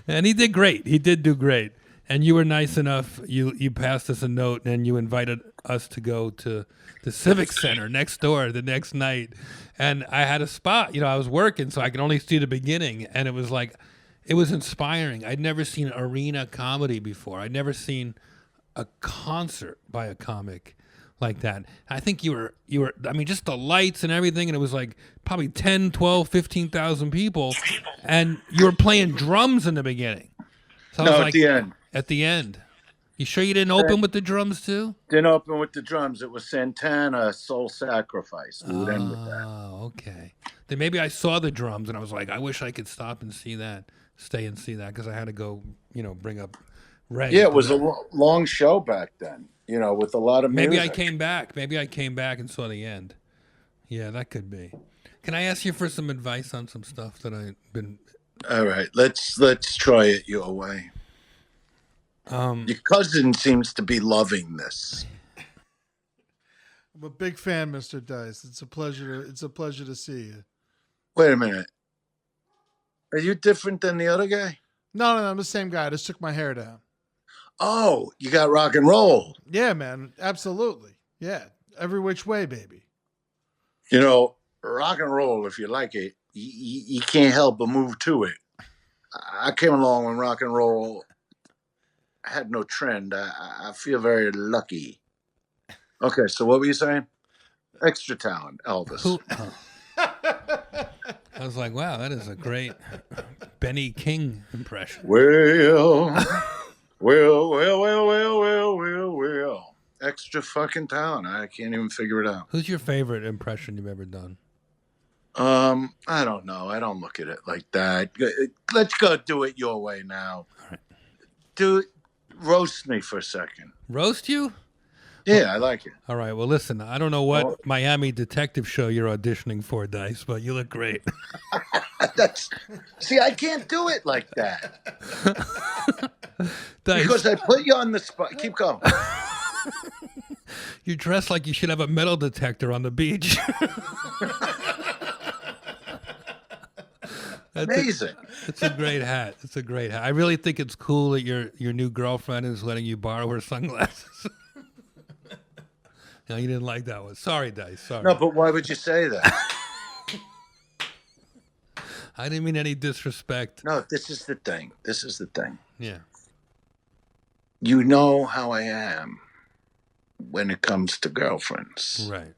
And he did great. He did do great. And you were nice enough. You passed us a note, and you invited us to go to the Civic Center next door the next night. And I had a spot. I was working, so I could only see the beginning. And it was it was inspiring. I'd never seen arena comedy before. I'd never seen a concert by a comic like that. I think you were, just the lights and everything, and it was probably 10, 12, 15,000 people, and you were playing drums in the beginning. So
No, at the end.
At the end. You sure you didn't open with the drums too?
Didn't open with the drums. It was Santana, Soul Sacrifice. We would end with that.
Oh, okay. Then maybe I saw the drums, and I was like, I wish I could stay and see that, because I had to go, bring up Ray.
Yeah, it was a long show back then, with a lot of music.
Maybe I came back and saw the end. Yeah, that could be. Can I ask you for some advice on some stuff that I've been...
All right, let's try it your way. Your cousin seems to be loving this.
I'm a big fan, Mr. Dice. It's a pleasure to see you.
Wait a minute. Are you different than the other guy?
No, I'm the same guy. I just took my hair down.
Oh, you got rock and roll.
Yeah, man. Absolutely. Yeah. Every which way, baby.
Rock and roll, if you like it, you can't help but move to it. I came along when rock and roll had no trend. I feel very lucky. Okay, so what were you saying? Extra talent, Elvis.
I was like, wow, that is a great Benny King impression.
Well. Extra fucking talent. I can't even figure it out.
Who's your favorite impression you've ever done?
I don't know. I don't look at it like that. Let's go do it your way now.
All right.
Roast me for a second.
Roast you?
Yeah, I like it.
All right. Well, listen, I don't know what Miami detective show you're auditioning for, Dice, but you look great.
See, I can't do it like that.
Dice.
Because I put you on the spot. Keep going.
You dress like you should have a metal detector on the beach.
Amazing.
It's a great hat. I really think it's cool that your new girlfriend is letting you borrow her sunglasses. No, you didn't like that one. Sorry, Dice. Sorry.
No, but why would you say that?
I didn't mean any disrespect.
No, this is the thing.
Yeah.
You know how I am when it comes to girlfriends.
Right.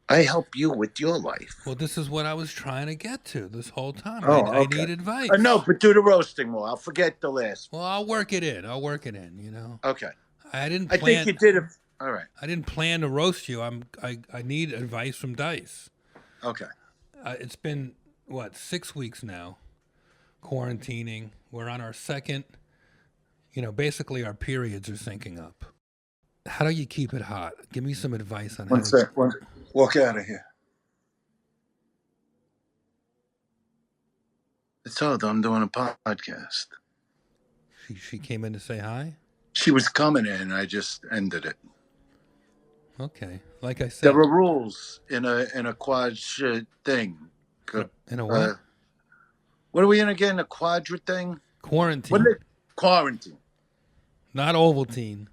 I help you with your life.
Well, this is what I was trying to get to this whole time.
Oh,
I need advice.
No, but do the roasting more. I'll forget the last one.
Well, I'll work it in.
Okay.
I didn't
I
plan.
think you did it. All right.
I didn't plan to roast you. I need advice from Dice.
Okay.
It's been 6 weeks now, quarantining. We're on our second. Basically our periods are syncing up. How do you keep it hot? Give me some advice on how.
One sec. Walk out of here. It's all. I'm doing a podcast.
She came in to say hi.
She was coming in. I just ended it.
Okay, like I said,
there were rules in a quad thing.
In a what?
What are we in again? A quadra thing?
Quarantine.
Quarantine.
Not Ovaltine,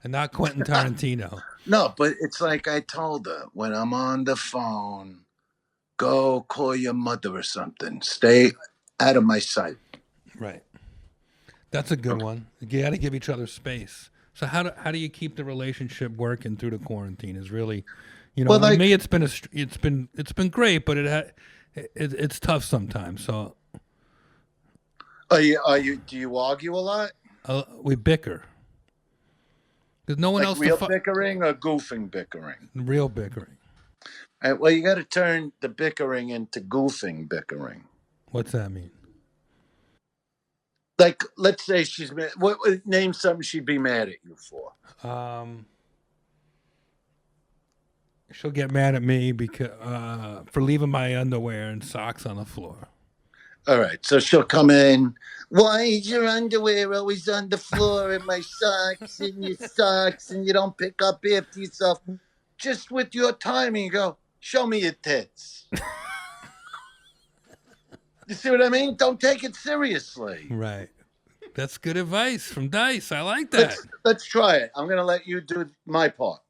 and not Quentin Tarantino.
No, but it's like I told her when I'm on the phone, go call your mother or something. Stay out of my sight.
Right. That's a good one. You got to give each other space. So how do you keep the relationship working through the quarantine? Is really,
well,
for me it's been great, but it's tough sometimes. So,
do you argue a lot?
We bicker. There's no one
like
else.
Real bickering or goofing bickering?
Real bickering.
All right, well, you got to turn the bickering into goofing bickering.
What's that mean?
Like, let's say she's mad. Name something she'd be mad at you for.
She'll get mad at me because for leaving my underwear and socks on the floor.
All right, so she'll come in. Why is your underwear always on the floor and my socks and your socks and you don't pick up after yourself? Just with your timing, you go, show me your tits. You see what I mean? Don't take it seriously.
Right. That's good advice from Dice. I like that.
Let's try it. I'm going to let you do my part.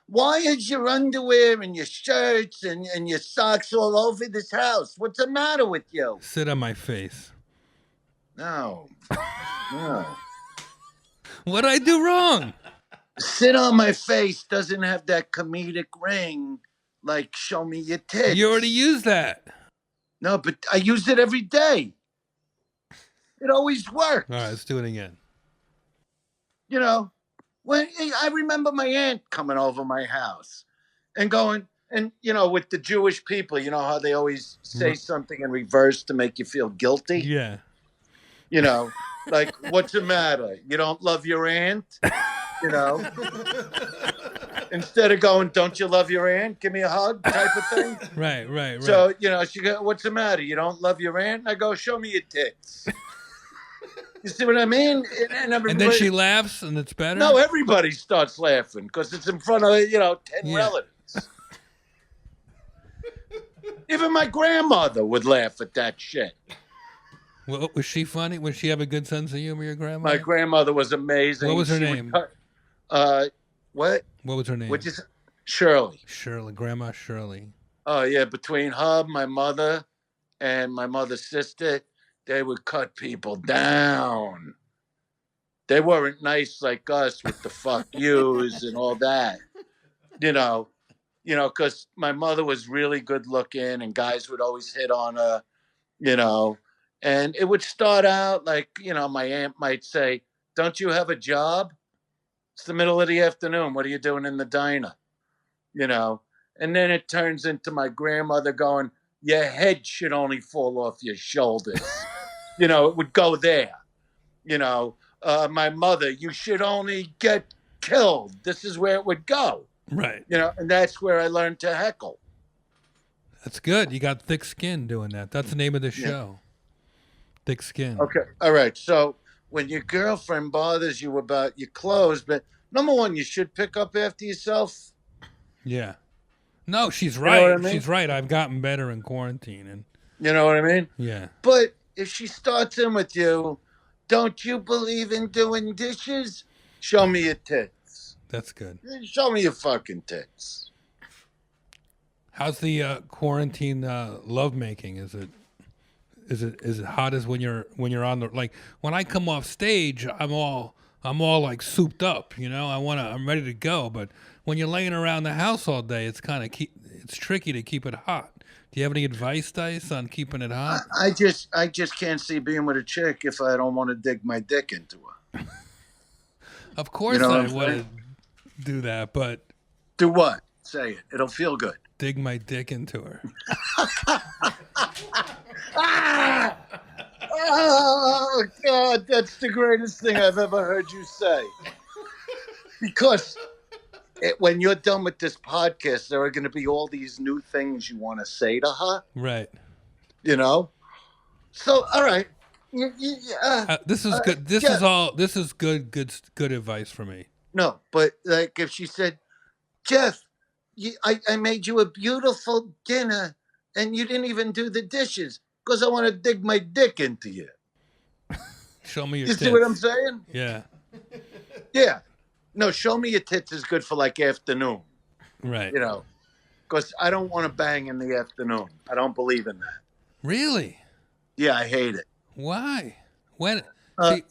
Why is your underwear and your shirts and your socks all over this house? What's the matter with you?
Sit on my face.
No.
What'd I do wrong?
Sit on my face doesn't have that comedic ring like show me your tits.
You already used that.
No, but I use it every day. It always works.
All right, let's do it again.
You know, when I remember my aunt coming over my house and going, and you know, with the Jewish people, you know how they always say something in reverse to make you feel guilty?
Yeah.
You know, like, what's the matter? You don't love your aunt? You know? Instead of going, don't you love your aunt? Give me a hug type of thing.
Right.
So, you know, she goes, what's the matter? You don't love your aunt? And I go, show me your tits. You see what I mean?
And then she laughs and it's better?
No, everybody starts laughing because it's in front of, 10 relatives. Even my grandmother would laugh at that shit.
Well, was she funny? Would she have a good sense of humor, your grandma?
My grandmother was amazing.
What was her name?
What?
What was her name?
What'd you say? Shirley.
Shirley. Grandma Shirley.
Oh, yeah. Between her, my mother, and my mother's sister, they would cut people down. They weren't nice like us with the fuck yous and all that. Because my mother was really good looking and guys would always hit on her, and it would start out like, my aunt might say, don't you have a job? It's the middle of the afternoon. What are you doing in the diner? And then it turns into my grandmother going, your head should only fall off your shoulders. It would go there. My mother, you should only get killed. This is where it would go.
Right.
And that's where I learned to heckle.
That's good. You got thick skin doing that. That's the name of the show. Thick skin.
Okay. All right. So when your girlfriend bothers you about your clothes, but number one, you should pick up after yourself.
Yeah. No, she's right. I mean? She's right. I've gotten better in quarantine. And
you know what I mean?
Yeah.
But if she starts in with you, don't you believe in doing dishes? Show me your tits.
That's good.
Show me your fucking tits.
How's the quarantine lovemaking? Is it hot as when you're on the, like when I come off stage, I'm all like souped up, I'm ready to go. But when you're laying around the house all day, it's tricky to keep it hot. Do you have any advice, Dice, on keeping it hot?
I just can't see being with a chick if I don't want to dig my dick into her.
Of course I would do that, but
do what? Say it. It'll feel good.
Dig my dick into her.
Oh, God, that's the greatest thing I've ever heard you say. Because when you're done with this podcast, there are going to be all these new things you want to say to her.
Right.
So, all right.
This is good. This is good advice for me.
No, but like if she said, Jeff, I made you a beautiful dinner and you didn't even do the dishes because I want to dig my dick into you.
Show me your
tits. You see what I'm saying?
Yeah.
Yeah. No, show me your tits is good for like afternoon.
Right.
Because I don't want to bang in the afternoon. I don't believe in that.
Really?
Yeah, I hate it.
Why? When?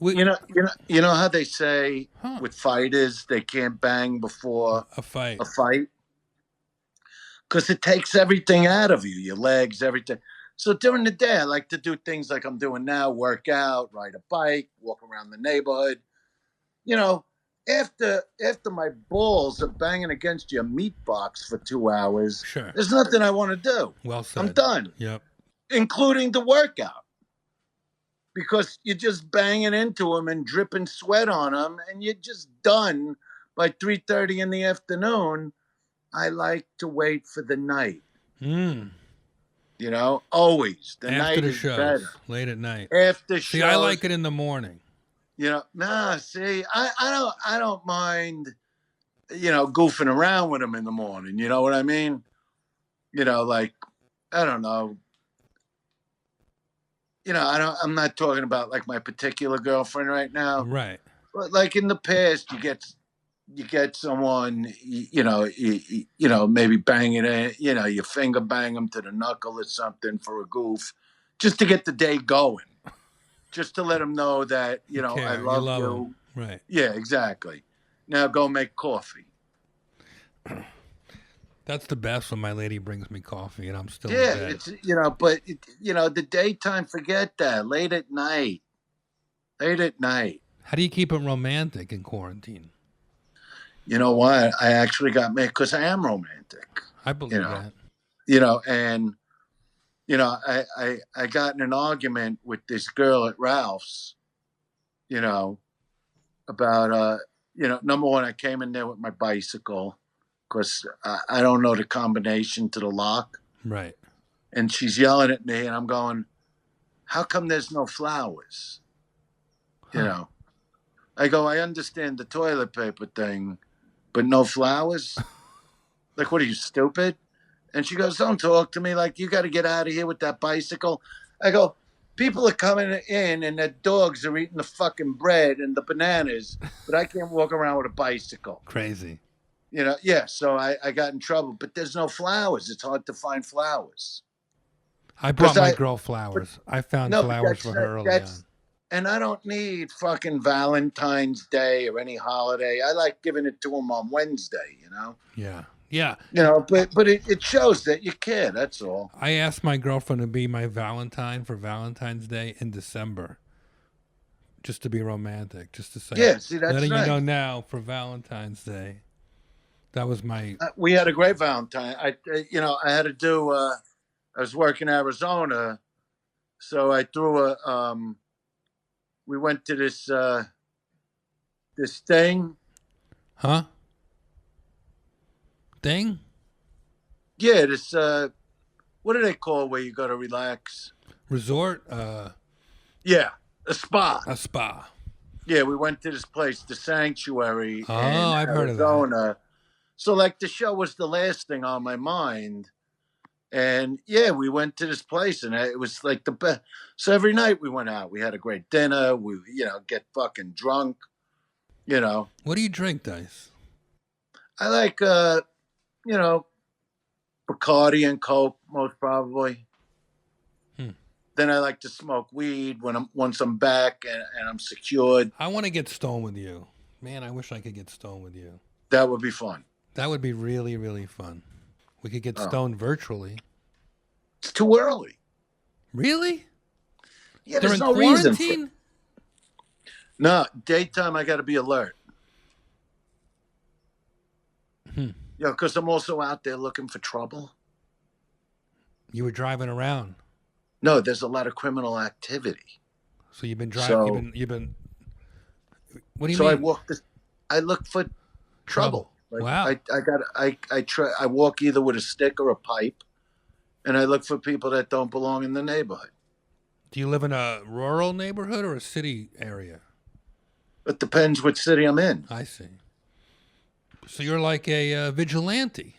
You know how they say with fighters they can't bang before
a fight.
Because it takes everything out of you, your legs, everything. So during the day, I like to do things like I'm doing now, work out, ride a bike, walk around the neighborhood. After my balls are banging against your meat box for 2 hours,
sure,
there's nothing I want to do.
Well said.
I'm done.
Yep.
Including the workout. Because you're just banging into them and dripping sweat on them, and you're just done by 3:30 in the afternoon. I like to wait for the night. You know, always. The
After
night
the
is
shows,
better.
late at night.
After
See,
shows,
I like it in the morning.
you know, nah, see, I don't mind, you know, goofing around with them in the morning. You know what I mean? You know, like, I don't know. You know, I'm not talking about like my particular girlfriend right now,
Right.
but like in the past, you get someone, you know, maybe banging it, you know, you finger bang them to the knuckle or something for a goof, just to get the day going, just to let them know that, you know, I
Care. You
love
love
you.
them. Right.
Yeah, exactly. Now go make coffee.
That's the best when my lady brings me coffee and I'm still
Yeah,
in bed.
it's, you know, but, you know, the daytime, forget that. Late at night. Late at night.
How do you keep it romantic in quarantine?
You know what? I actually got made because I am romantic.
I believe
You know,
that.
you know, and you know, I got in an argument with this girl at Ralph's. You know, about you know, number one, I came in there with my bicycle because I don't know the combination to the lock,
Right.
and she's yelling at me, and I'm going, "How come there's no flowers?" You
Huh.
know, I go, "I understand the toilet paper thing, but no flowers? Like, what are you, stupid?" And she goes, "Don't talk to me like you got to get out of here with that bicycle." I go, "People are coming in and their dogs are eating the fucking bread and the bananas, but I can't walk around with a bicycle."
Crazy.
You know, yeah. So I got in trouble, but there's no flowers. It's hard to find flowers.
I brought
'Cause
my
I,
girl
but
flowers. I found
no, but
flowers for her early on.
and I don't need fucking Valentine's Day or any holiday. I like giving it to them on Wednesday, you know?
Yeah. Yeah.
You know, but it shows that you care. That's all.
I asked my girlfriend to be my Valentine for Valentine's Day in December. Just to be romantic. Just to say,
Yeah, see, that's
letting you
nice.
know now for Valentine's Day. That was my.
We had a great Valentine. You know, I had to do. I was working in Arizona, so I threw a. We went to this thing.
Huh? Thing?
Yeah, this. What do they call where you go to relax?
Resort?
Yeah, a spa.
A spa.
Yeah, we went to this place, the Sanctuary
Oh,
in
I've heard of that.
Arizona. So, like, the show was the last thing on my mind. And yeah, we went to this place, and it was like the best. So every night we went out. We had a great dinner. We, you know, get fucking drunk. You know,
What do you drink, Dice?
I like, you know, Bacardi and Coke, most probably.
Hmm.
Then I like to smoke weed once I'm back and I'm secured.
I want to get stoned with you. Man, I wish I could get stoned with you.
That would be fun.
That would be really, really fun. We could get
Oh.
stoned virtually.
It's too early.
Really?
Yeah,
During
there's no reason.
quarantine?
No, daytime I got to be alert.
Hmm.
You know, because I'm also out there looking for trouble.
You were driving around.
No, there's a lot of criminal activity.
So you've been driving.
So-
You've been. What do you
So
mean?
I look for trouble. Like,
Wow.
I walk either with a stick or a pipe, and I look for people that don't belong in the neighborhood.
Do you live in a rural neighborhood or a city area?
It depends which city I'm in.
I see. So you're like a vigilante.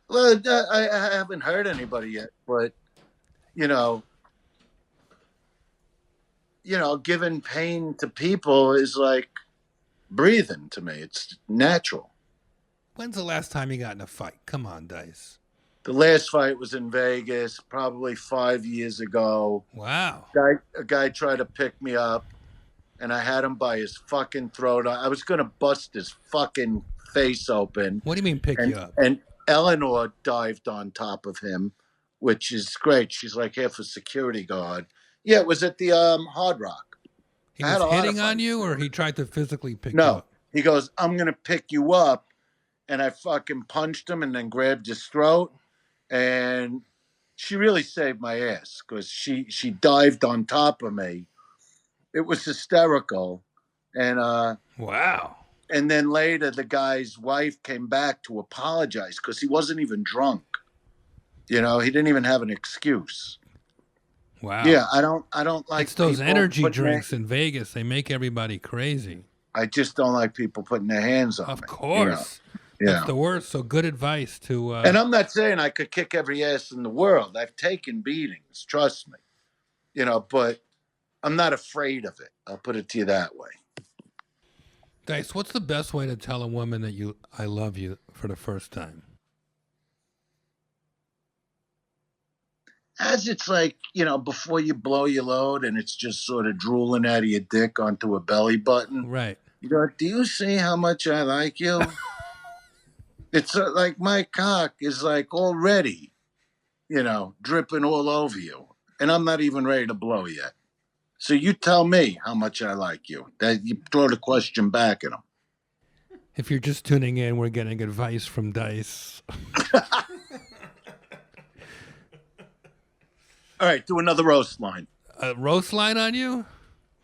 Well, I haven't heard anybody yet, but you know, giving pain to people is like breathing to me. It's natural.
When's the last time you got in a fight? Come on, Dice.
The last fight was in Vegas, probably 5 years ago.
Wow.
A guy tried to pick me up, and I had him by his fucking throat. I was going to bust his fucking face open.
What do you mean pick
And,
you up?
and Eleanor dived on top of him, which is great. She's like half a security guard. Yeah, it was at the Hard Rock.
He
I had
was
a lot of
hitting on
fun.
you, or he tried to physically pick you
No,
up?
he goes, "I'm going to pick you up." And I fucking punched him and then grabbed his throat. And she really saved my ass because she dived on top of me. It was hysterical. And
Wow.
and then later the guy's wife came back to apologize because he wasn't even drunk. You know, he didn't even have an excuse.
Wow.
Yeah, I don't like
It's those
people
energy
putting
drinks in Vegas. They make everybody crazy.
I just don't like people putting their hands on
Of
me.
course.
Yeah.
That's the worst. So good advice to...
And I'm not saying I could kick every ass in the world. I've taken beatings, trust me. You know, but I'm not afraid of it. I'll put it to you that way.
Dice, what's the best way to tell a woman that I love you for the first time?
As it's like, you know, before you blow your load and it's just sort of drooling out of your dick onto a belly button.
Right.
You go, do you see how much I like you? It's like my cock is like already, you know, dripping all over you. And I'm not even ready to blow yet. So you tell me how much I like you. That you throw the question back at him.
If you're just tuning in, we're getting advice from Dice.
All right, do another roast line.
A roast line on you?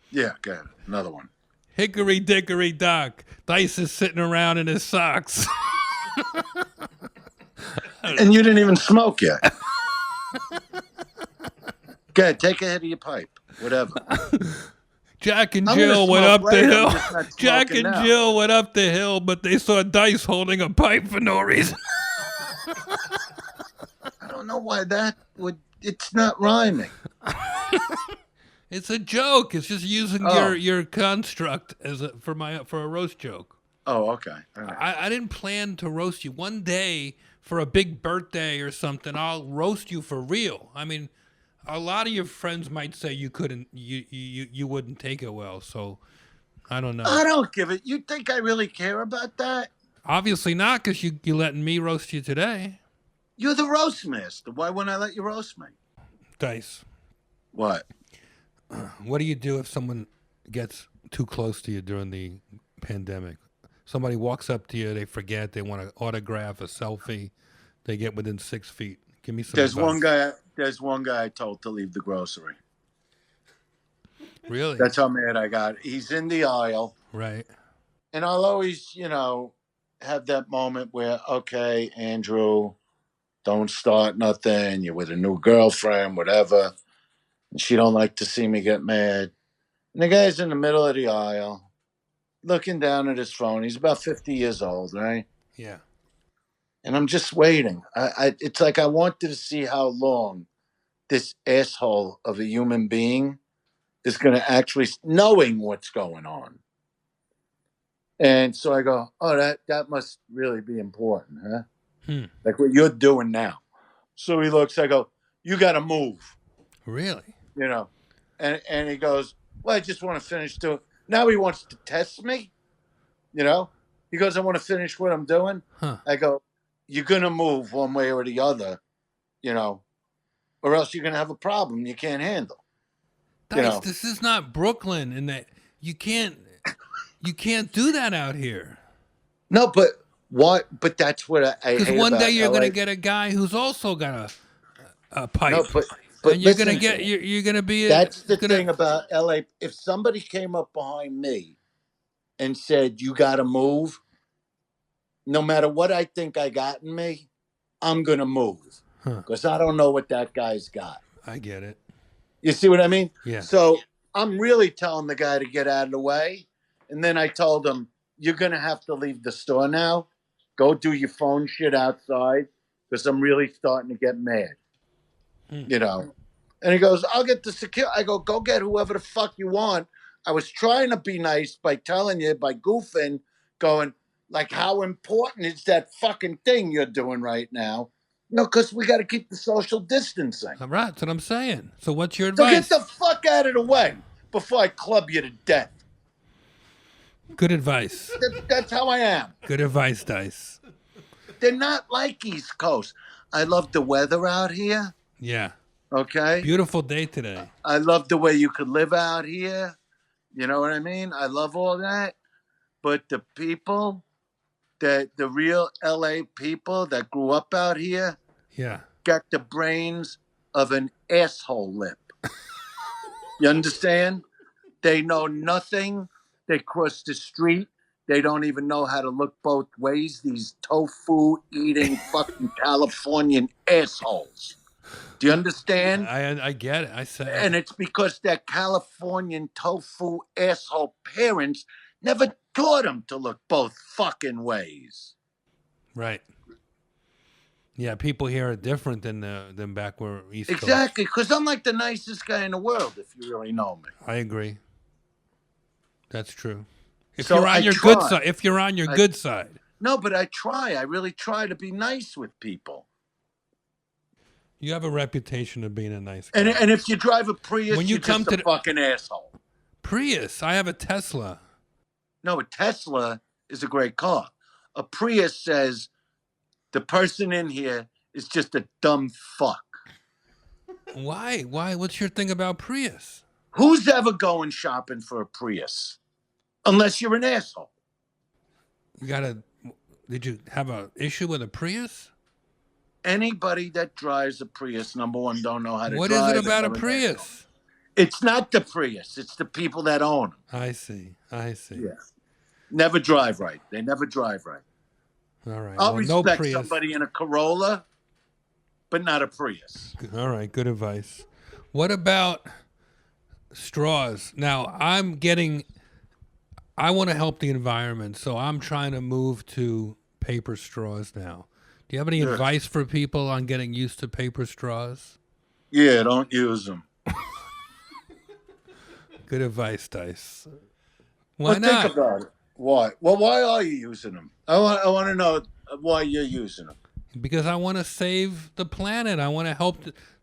Yeah, good. Another one.
Hickory dickory dock. Dice is sitting around in his socks.
And you didn't even smoke yet. Good, take a hit of your pipe. Whatever.
Jack and
I'm
Jill
gonna
went
smoke
up the
later,
hill.
I'm just not
Jack
smoking
and
now.
Jill went up the hill, but they saw Dice holding a pipe for no reason.
I don't know why that would. It's not rhyming.
It's a joke. It's just using
Oh.
your construct as for a roast joke.
Oh, okay. All right.
I didn't plan to roast you. One day for a big birthday or something, I'll roast you for real. I mean, a lot of your friends might say you wouldn't take it well. So I don't know.
I don't give it. You think I really care about that?
Obviously not, because you letting me roast you today.
You're the roast master. Why wouldn't I let you roast me?
Dice,
What?
what do you do if someone gets too close to you during the pandemic? Somebody walks up to you, they forget, they want to autograph, a selfie, they get within 6 feet. Give me some
There's
advice.
There's one guy I told to leave the grocery.
Really?
That's how mad I got. He's in the aisle.
Right.
And I'll always, you know, have that moment where, okay, Andrew, don't start nothing. You're with a new girlfriend, whatever. And she don't like to see me get mad. And the guy's in the middle of the aisle, looking down at his phone. He's about 50 years old, right?
Yeah.
And I'm just waiting. It's like I wanted to see how long this asshole of a human being is going to actually knowing what's going on. And so I go, oh, that must really be important, huh? Like what you're doing now. So he looks, I go, you got to move.
Really?
You know, and he goes, well, I just want to finish doing. Now he wants to test me. You know, he goes, I want to finish what I'm doing.
Huh.
I go, you're going to move one way or the other, you know, or else you're going to have a problem you can't handle.
Dice,
You know.
this is not Brooklyn, and that you can't do that out here.
No, but what? But that's what I hate.
Because one
about
day you're
LA.
gonna get a guy who's also got a pipe.
No, but
and you're gonna
listen
get
to me.
you're gonna be.
That's the thing about LA. If somebody came up behind me and said, you got to move, no matter what I think I got in me, I'm going to move. Because I don't know what that guy's got.
I get it.
You see what I mean?
Yeah.
So I'm really telling the guy to get out of the way. And then I told him, you're going to have to leave the store now. Go do your phone shit outside. Because I'm really starting to get mad. You know? And he goes, I'll get the security. I go get whoever the fuck you want. I was trying to be nice by telling you, by goofing, going, like, how important is that fucking thing you're doing right now? No, because we got to keep the social distancing.
All right, that's what I'm saying. So what's your
So
advice?
get the fuck out of the way before I club you to death.
Good advice.
That's how I am.
Good advice, Dice.
They're not like East Coast. I love the weather out here.
Yeah.
Okay?
Beautiful day today.
I love the way you could live out here. You know what I mean? I love all that. But the people, the real LA people that grew up out here,
Yeah.
got the brains of an asshole lip. You understand? They know nothing. They cross the street. They don't even know how to look both ways. These tofu-eating fucking Californian assholes. Do you understand?
I get it. I said,
And it's because their Californian tofu asshole parents never taught them to look both fucking ways.
right. Yeah, people here are different than back where East Coast.
Exactly, because I'm like the nicest guy in the world, if you really know me.
I agree. That's true. If
So
you're on
I
your
try.
good side, if you're on your good side.
No, but I try. I really try to be nice with people.
You have a reputation of being a nice guy.
And if you drive a Prius,
When you
you're
come
just
to
a
the-
fucking asshole.
Prius, I have a Tesla.
No, a Tesla is a great car. A Prius says the person in here is just a dumb fuck.
Why? What's your thing about Prius?
Who's ever going shopping for a Prius? Unless you're an asshole.
Did you have an issue with a Prius?
Anybody that drives a Prius, number one, don't know how to
What
drive.
is it about a
and they're an
Prius?
asshole. It's not the Prius. It's the people that own them.
I see.
Yeah. Never drive right. They never drive right.
All right.
I'll
well, no
respect
Prius.
somebody in a Corolla, but not a Prius.
All right. Good advice. What about straws? Now, I want to help the environment, so I'm trying to move to paper straws now. Do you have any advice for people on getting used to paper straws?
Yeah, don't use them.
Good advice, Dice. Why
But
not?
think about it. Why? Well, why are you using them? I want to know why you're using them.
Because I want to save the planet. I want to help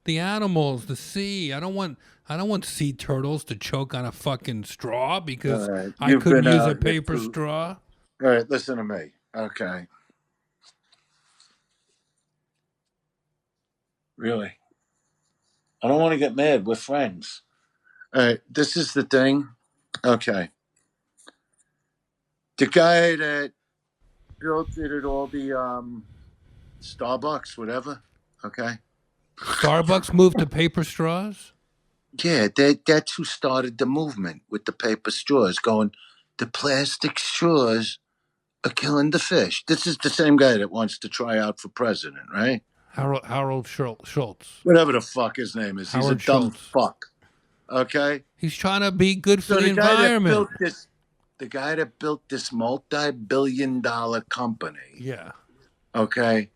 the animals, the sea. I don't want sea turtles to choke on a fucking straw because
All right.
I
You've
couldn't
been
use
out
a
here
paper
too.
straw.
All right, listen to me. Okay. Really? I don't want to get mad. We're friends. All right, this is the thing. Okay. The guy that built it at all the Starbucks, whatever. Okay.
Starbucks moved to paper straws?
Yeah, that's who started the movement with the paper straws, going, the plastic straws are killing the fish. This is the same guy that wants to try out for president, right?
Harold Schultz.
Whatever the fuck his name is.
Howard
He's a dumb
Schultz.
fuck. Okay?
He's trying to be good for
So
the environment.
the guy that built this multi-billion-dollar company,
Yeah.
okay,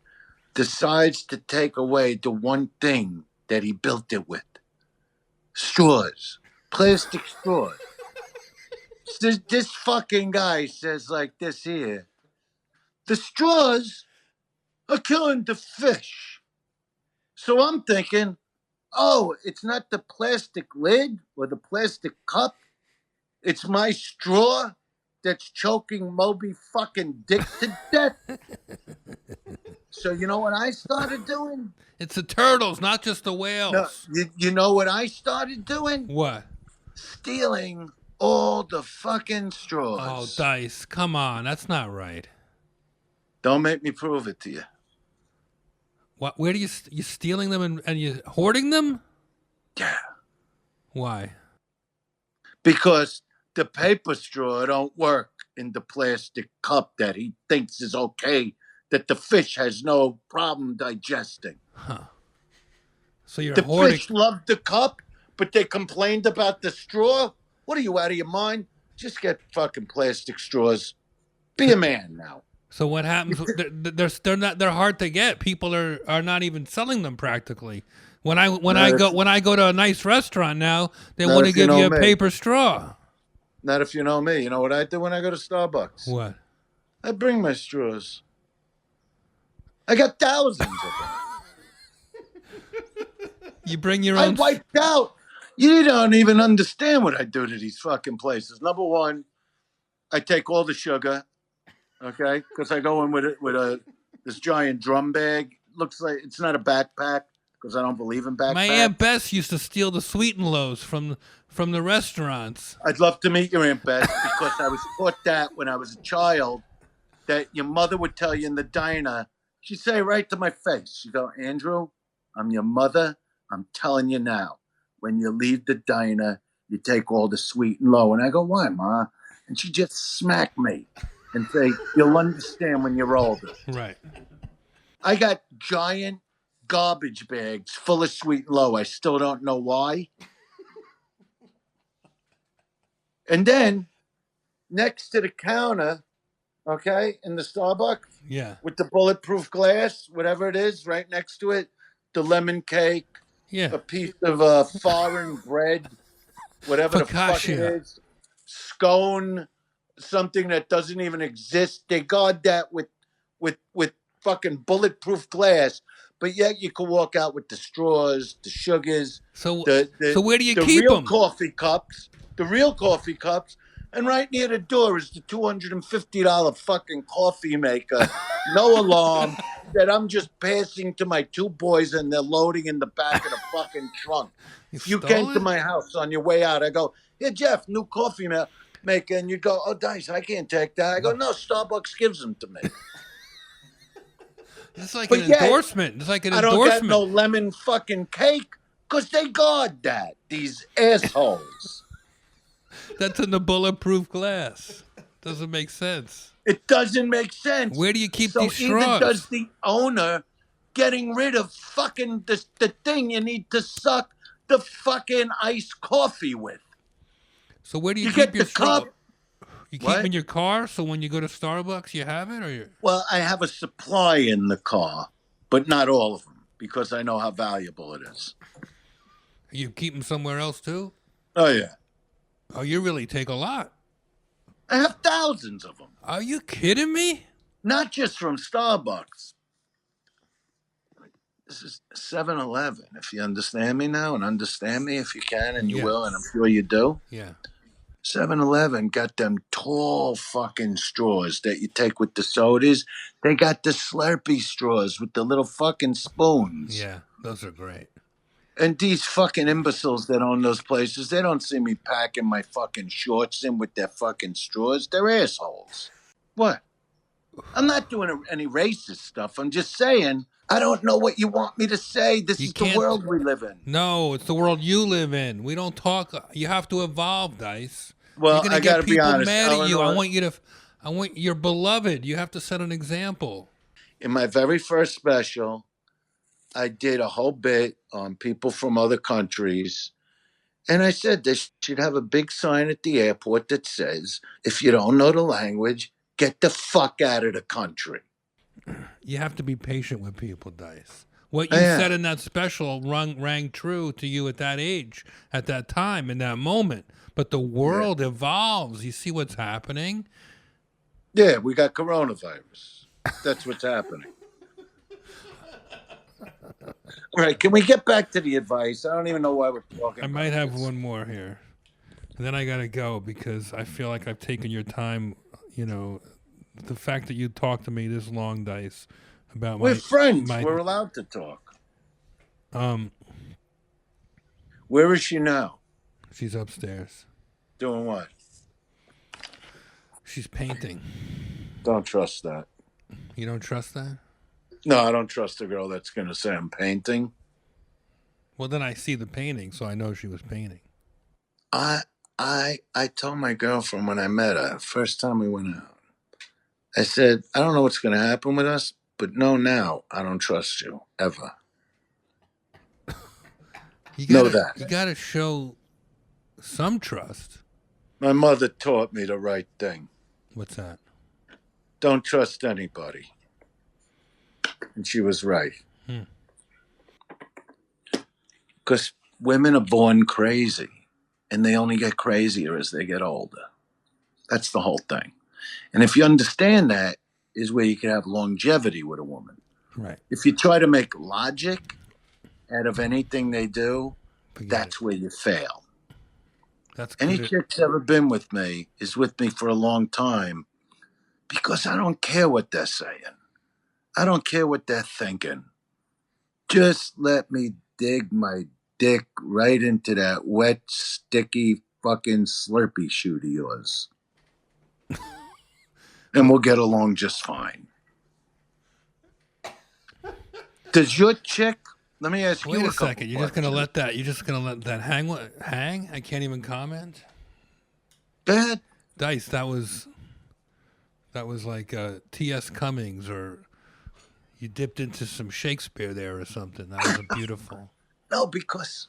decides to take away the one thing that he built it with. Straws. Plastic straws. This fucking guy says like this here. The straws are killing the fish. So I'm thinking, oh, it's not the plastic lid or the plastic cup. It's my straw that's choking Moby fucking Dick to death. So you know what I started doing?
It's the turtles, not just the whales.
No, you know what I started doing?
What?
Stealing all the fucking
Oh,
straws.
Dice, come on. That's not right.
Don't make me prove it to you.
What? Where do you stealing them and you hoarding them?
Yeah.
Why?
Because the paper straw don't work in the plastic cup that he thinks is okay, that the fish has no problem digesting.
Huh. So you're
The
hoarding.
fish loved the cup, but they complained about the straw? What are you, out of your mind? Just get fucking plastic straws. Be a man now.
So what happens? They're hard to get. People are not even selling them practically. When I go to a nice restaurant now, they
Not
want to
if you
give you a
know me.
paper straw.
Not if you know me. You know what I do when I go to Starbucks?
What?
I bring my straws. I got thousands of them.
You bring your
I
own.
wiped out. You don't even understand what I do to these fucking places. Number one, I take all the sugar, okay? Because I go in with this giant drum bag. Looks like it's not a backpack because I don't believe in backpacks.
My Aunt Bess used to steal the sweet and loaves from the restaurants.
I'd love to meet your Aunt Bess because I was taught that when I was a child, that your mother would tell you in the diner. She'd say right to my face, she'd go, Andrew, I'm your mother. I'm telling you now, when you leave the diner, you take all the sweet and low. And I go, why, Ma? And she just smacked me. and say, you'll understand when you're older.
Right.
I got giant garbage bags full of Sweet and Low. I still don't know why. And then next to the counter, okay, in the Starbucks,
Yeah.
with the bulletproof glass, whatever it is, right next to it, the lemon cake,
Yeah.
a piece of foreign bread, whatever the fuck it
Focaccia.
is, scone, something that doesn't even exist. They guard that with fucking bulletproof glass, but yet you can walk out with the straws, the sugars,
So
the
where do you
the
keep
real
them?
coffee cups, the real coffee cups. And right near the door is the $250 fucking coffee maker, no alarm, that I'm just passing to my two boys and they're loading in the back of the fucking trunk. If you came
stole
to
it?
my house on your way out, I go, "Here, Jeff, new coffee maker." And you go, "Oh, Dice, I can't take that." I go, "No, Starbucks gives them to me."
It's like
But
an
yet,
endorsement. It's like an
I don't get
endorsement.
no lemon fucking cake because they guard that, these assholes.
That's in the bulletproof glass. Doesn't make sense.
It doesn't make sense.
Where do you keep
so
these
either
straws?
does the owner getting rid of fucking the thing you need to suck the fucking iced coffee with.
So where do you
You
keep
get
your
the
straw?
cup.
You keep
What?
them in your car, so when you go to Starbucks, you have it, or you?
Well, I have a supply in the car, but not all of them because I know how valuable it is.
You keep them somewhere else too?
Oh, yeah.
Oh, you really take a lot.
I have thousands of them.
Are you kidding me?
Not just from Starbucks. This is 7-Eleven, if you understand me now, and understand me if you can, and you
Yeah.
will, and I'm sure you do.
Yeah.
7-Eleven got them tall fucking straws that you take with the sodas. They got the Slurpee straws with the little fucking spoons.
Yeah, those are great.
And these fucking imbeciles that own those places, they don't see me packing my fucking shorts in with their fucking straws. They're assholes. What? I'm not doing any racist stuff. I'm just saying, I don't know what you want me to say. This
You
is the
can't-
world we live in.
No, it's the world you live in. We don't talk. You have to evolve, Dice.
Well,
You're gonna
I
get
gotta be
people
honest,
mad at you. I
Eleanor.
want you're beloved. You have to set an example.
In my very first special, I did a whole bit on people from other countries. And I said they should have a big sign at the airport that says, if you don't know the language, get the fuck out of the country.
You have to be patient with people, Dice. What you
Yeah.
said in that special rang true to you at that age, at that time, in that moment. But the world evolves. You see what's happening?
Yeah, we got coronavirus. That's what's happening. All right, can we get back to the advice? I don't even know why we're talking
I
about
might have
this.
one more here. And then I got to go because I feel like I've taken your time. You know, the fact that you talked to me this long, Dice, about
We're friends.
my-
We're allowed to talk.
um,
Where is she now?
she's upstairs.
Doing what?
She's painting.
Don't trust that.
You don't trust that?
No, I don't trust a girl that's going to say I'm painting.
Well, then I see the painting, so I know she was painting.
I told my girlfriend when I met her, first time we went out, I said, I don't know what's going to happen with us, but know now, I don't trust you, ever. Know that.
You got to show some trust.
My mother taught me the right thing.
What's that?
Don't trust anybody. And she was right. Because women are born crazy, and they only get crazier as they get older. That's the whole thing. And if you understand that, is where you can have longevity with a woman.
Right.
If you try to make logic out of anything they do,
Forget
that's
it.
where you fail.
That's
Any
good.
chick's ever been with me is with me for a long time because I don't care what they're saying. I don't care what they're thinking. Just let me dig my dick right into that wet, sticky, fucking Slurpee shoot of yours. And we'll get along just fine. Does your chick, let me ask
Wait
you
a
a couple
second. You're just gonna
questions.
you're just gonna let that hang? I can't even comment.
Go ahead.
Dice, that was That was like T.S. Cummings, or you dipped into some Shakespeare there or something. That was beautiful.
No, because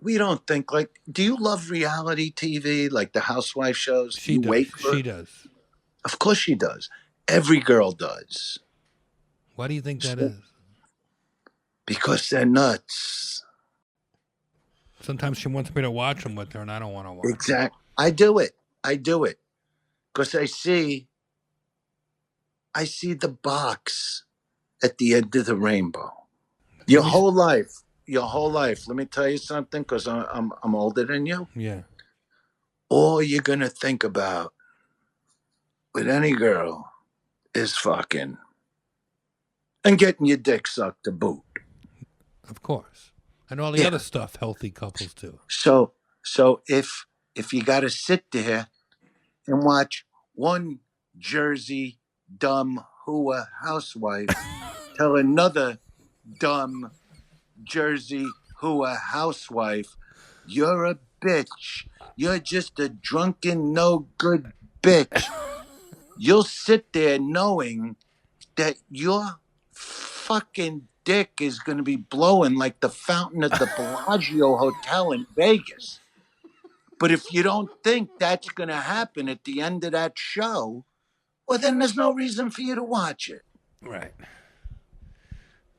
we don't think like. Do you love reality TV, like the housewife shows?
She
You
does.
wait for.
She does.
Of course she does. Every girl does.
Why do you think that is?
Because they're nuts.
Sometimes she wants me to watch them with her, and I don't want to watch.
Exact. I do it. Because I see the box at the end of the rainbow. Your whole life. Let me tell you something, because I'm older than you.
Yeah.
All you're gonna think about with any girl is fucking and getting your dick sucked to boot.
Of course. And all the other stuff healthy couples do.
So if you got to sit there and watch one Jersey dumb hooah housewife tell another dumb Jersey hooah housewife, you're a bitch. You're just a drunken, no good bitch. You'll sit there knowing that your fucking dick is going to be blowing like the fountain at the Bellagio Hotel in Vegas. But if you don't think that's going to happen at the end of that show, well, then there's no reason for you to watch it.
Right.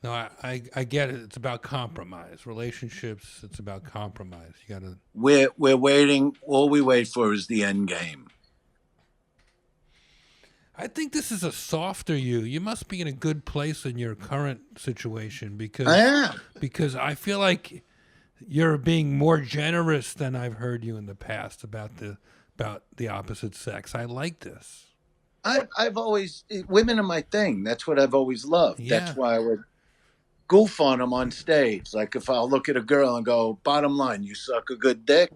No, I get it. It's about compromise. Relationships, it's about compromise. You got to...
We're waiting. All we wait for is the end game.
I think this is a softer you. You must be in a good place in your current situation because
I am.
Because I feel like you're being more generous than I've heard you in the past about the opposite sex. I like this.
I've always, women are my thing. That's what I've always loved.
Yeah.
That's why I would goof on them on stage. Like if I'll look at a girl and go, bottom line, you suck a good dick.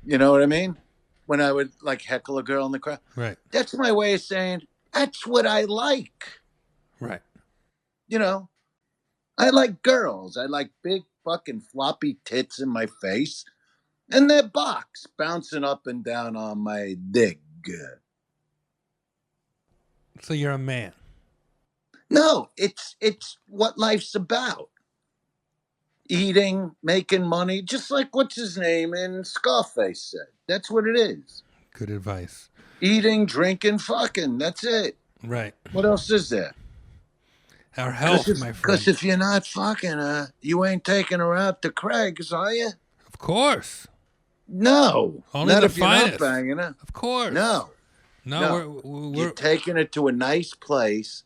You know what I mean? When I would like heckle a girl in the crowd.
Right.
That's my way of saying, that's what I like.
Right.
You know, I like girls. I like big fucking floppy tits in my face and their box bouncing up and down on my dick.
So you're a man.
No, it's what life's about. Eating, making money, just like what's his name in Scarface said. That's what it is.
Good advice.
Eating, drinking, fucking. That's it.
Right.
What else is there?
Our health, my friend.
Because if you're not fucking her, you ain't taking her out to Craig's, are you?
Of course.
No.
Only
not
the
if
finest.
you're not banging her.
Of course.
No.
No.
You're taking her to a nice place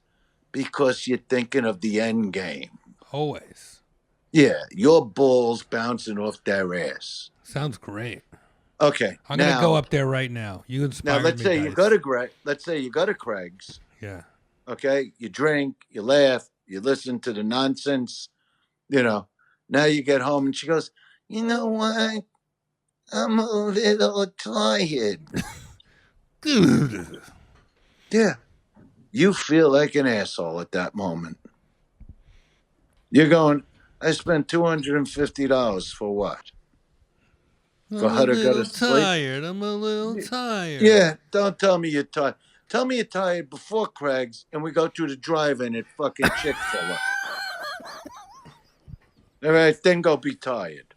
because you're thinking of the end game.
Always.
Yeah, your balls bouncing off their ass.
Sounds great.
Okay,
I'm gonna go up there right now. You inspired me.
Now let's say you go to Craig's.
Yeah.
Okay, you drink, you laugh, you listen to the nonsense. You know. Now you get home and she goes, you know what? I'm a little tired. Yeah. You feel like an asshole at that moment. You're going, I spent $250 for what? For her to go to sleep?
I'm a little tired.
Yeah, don't tell me you're tired. Tell me you're tired before Craig's and we go to the drive-in at fucking Chick-fil-A. All right, then go be tired.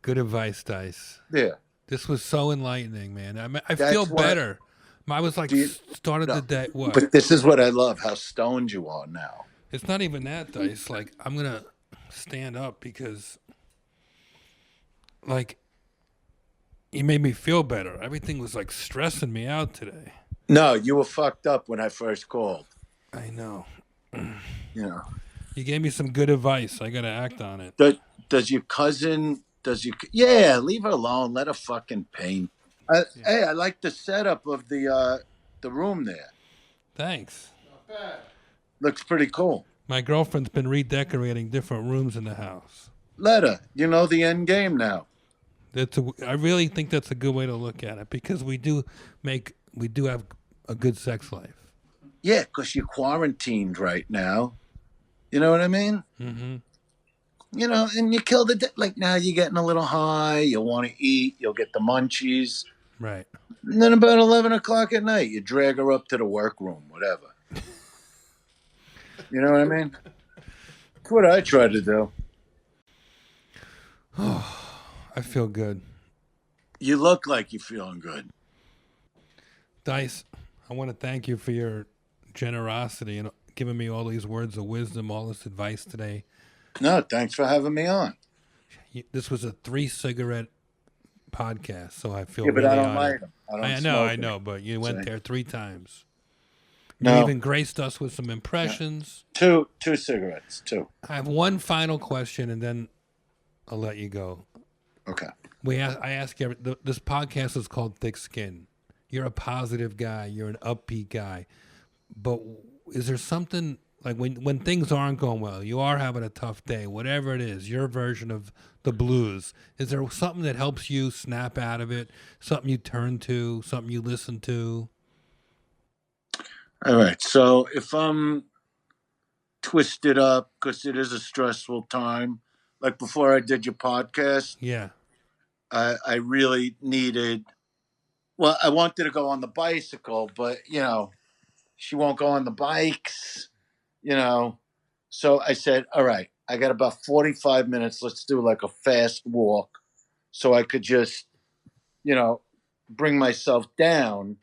Good advice, Dice.
Yeah.
This was so enlightening, man. I feel better. I was like, started the day. What?
But this is what I love, how stoned you are now.
It's not even that, Dice. Like, I'm going to stand up because, like, you made me feel better. Everything was, like, stressing me out today.
No, you were fucked up when I first called.
I know.
You know.
You gave me some good advice. I got to act on it.
Does your cousin... Yeah, leave her alone. Let her fucking paint. Hey, I like the setup of the room there.
Thanks.
Not bad.
Looks pretty cool.
My girlfriend's been redecorating different rooms in the house.
Let her. You know the end game now.
I really think that's a good way to look at it because we do have a good sex life.
Yeah, because you're quarantined right now. You know what I mean?
Mm-hmm.
You know, and you kill like now you're getting a little high. You'll want to eat. You'll get the munchies.
Right.
And then about 11 o'clock at night, you drag her up to the workroom, whatever. You know what I mean? That's what I try to do.
I feel good.
You look like you're feeling good.
Dice, I want to thank you for your generosity and giving me all these words of wisdom, all this advice today.
No, thanks for having me on.
This was a 3-cigarette podcast, so I feel
Yeah, but
really
I don't
honored.
light them.
I know, but you went there 3 times. You
No.
even graced us with some impressions.
Two cigarettes, 2.
I have one final question, and then I'll let you go.
Okay.
I ask you, this podcast is called Thick Skin. You're a positive guy. You're an upbeat guy. But is there something, like when things aren't going well, you are having a tough day, whatever it is, your version of the blues, is there something that helps you snap out of it, something you turn to, something you listen to?
All right. So if I'm twisted up because it is a stressful time, like before I did your podcast,
Yeah.
I really needed, well, I wanted to go on the bicycle, but, she won't go on the bikes, So I said, all right, I got about 45 minutes. Let's do like a fast walk so I could just, bring myself down,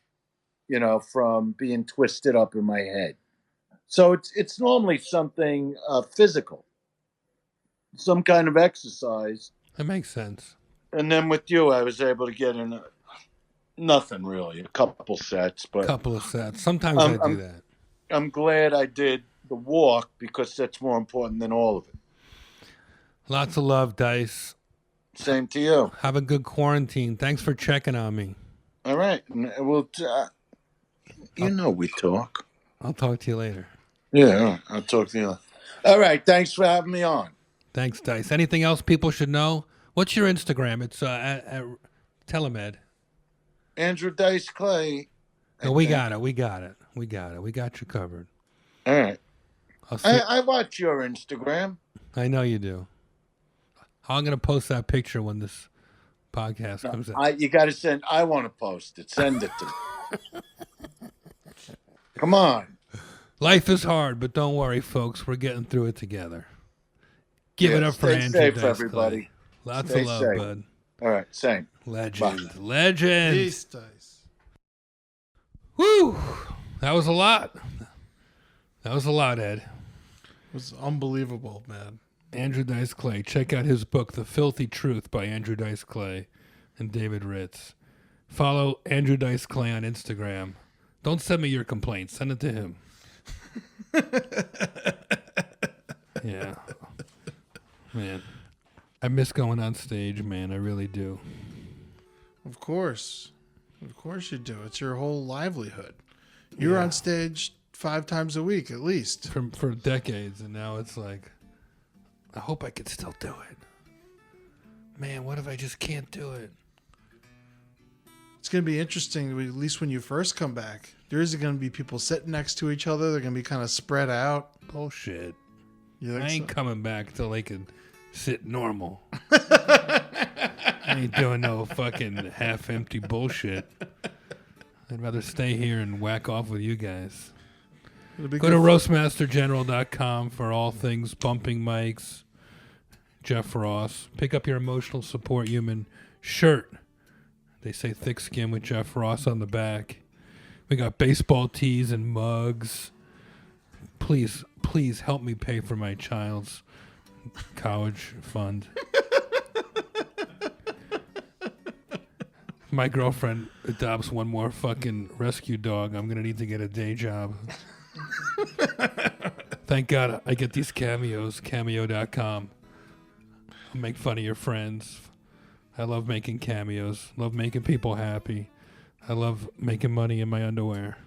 from being twisted up in my head. So it's normally something physical, some kind of exercise.
That makes sense.
And then with you, I was able to get in nothing really, a couple sets. But
Couple of sets. Sometimes I do that.
I'm glad I did the walk because that's more important than all of it.
Lots of love, Dice.
Same to you.
Have a good quarantine. Thanks for checking on me.
All right. We'll, we talk.
I'll talk to you later.
Yeah, all right. I'll talk to you later. All right. Thanks for having me on.
Thanks, Dice. Anything else people should know? What's your Instagram? It's Telemed.
Andrew Dice Clay.
No, we got it. We got you covered.
All right.
I'll see.
I watch your Instagram.
I know you do. I'm going to post that picture when this podcast comes out.
You got to send. I want to post it. Send it to me. Come on.
Life is hard, but don't worry, folks. We're getting through it together. Give it up for
stay
Andrew
safe,
Dice
everybody.
Clay. Lots
Stay
of love,
safe.
bud.
All right, same.
Legend.
Bye.
Legend.
Peace, Dice.
Woo! That was a lot. Ed.
It was unbelievable, man.
Andrew Dice Clay. Check out his book, The Filthy Truth by Andrew Dice Clay and David Ritz. Follow Andrew Dice Clay on Instagram. Don't send me your complaints. Send it to him. Yeah. Man. I miss going on stage, man. I really do.
Of course. Of course you do. It's your whole livelihood. You were on stage 5 times a week at least.
For decades, and now it's like, I hope I could still do it. Man, what if I just can't do it?
It's going to be interesting, at least when you first come back. There is going to be people sitting next to each other. They're going to be kind of spread out.
Bullshit.
You think
I ain't
so?
coming back till they can sit normal. I ain't doing no fucking half-empty bullshit. I'd rather stay here and whack off with you guys.
It'll be
Go to
good.
roastmastergeneral.com for all things bumping mics. Jeff Ross. Pick up your emotional support human shirt. They say thick skin with Jeff Ross on the back. We got baseball tees and mugs. Please help me pay for my child's college fund. My girlfriend adopts one more fucking rescue dog. I'm going to need to get a day job. Thank God I get these cameos, cameo.com. I'll make fun of your friends. I love making cameos. Love making people happy. I love making money in my underwear.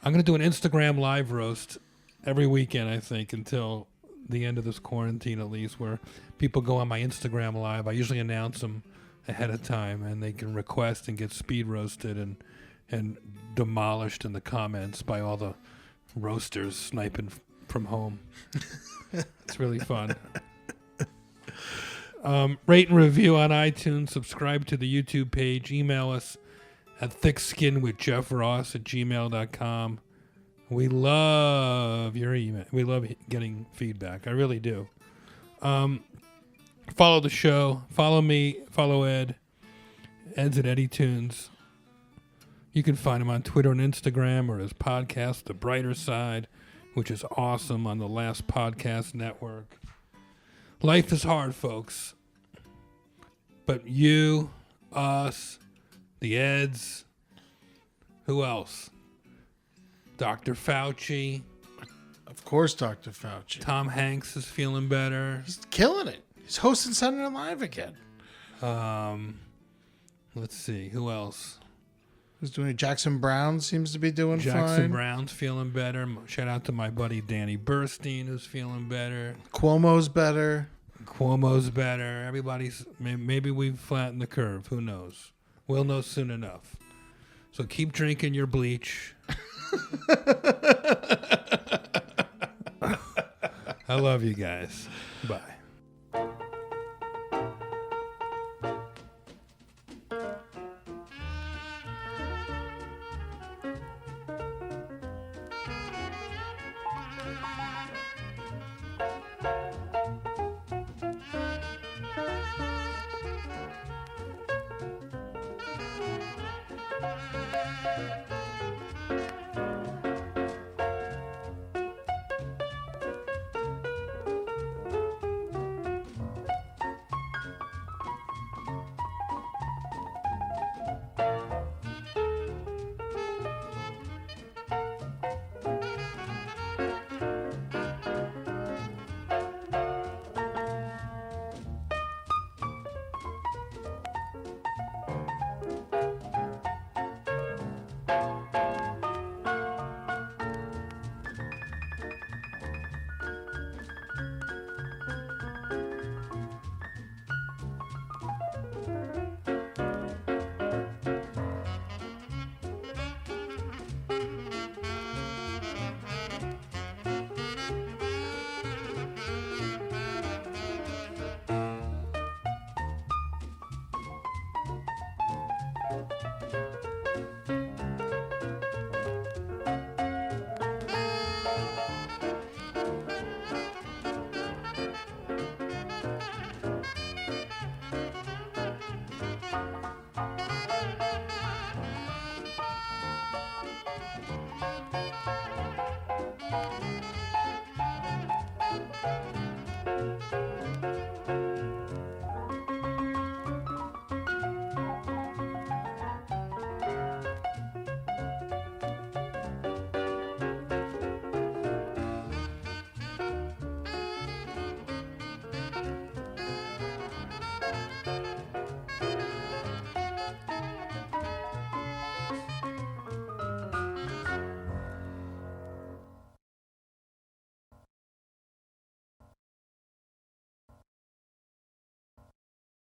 I'm going to do an Instagram live roast every weekend, I think, until the end of this quarantine at least, where people go on my Instagram live. I usually announce them ahead of time, and they can request and get speed roasted and demolished in the comments by all the roasters sniping from home. It's really fun. Rate and review on iTunes. Subscribe to the YouTube page. Email us at thickskinwithjeffross@gmail.com. We love your email. We love getting feedback. I really do. Follow the show. Follow me. Follow Ed. Ed's at Eddie Tunes. You can find him on Twitter and Instagram or his podcast, The Brighter Side, which is awesome on the Last Podcast Network. Life is hard, folks. But you, us, the Eds, who else? Dr. Fauci.
Of course, Dr. Fauci.
Tom Hanks is feeling better.
He's killing it. He's hosting Saturday Night Live again.
Let's see. Who else?
Who's doing it? Jackson Brown seems to be doing fine.
Jackson Brown's feeling better. Shout out to my buddy Danny Burstein, who's feeling better.
Cuomo's better.
Cuomo's better. Everybody's... Maybe we've flattened the curve. Who knows? We'll know soon enough. So keep drinking your bleach. I love you guys. Bye.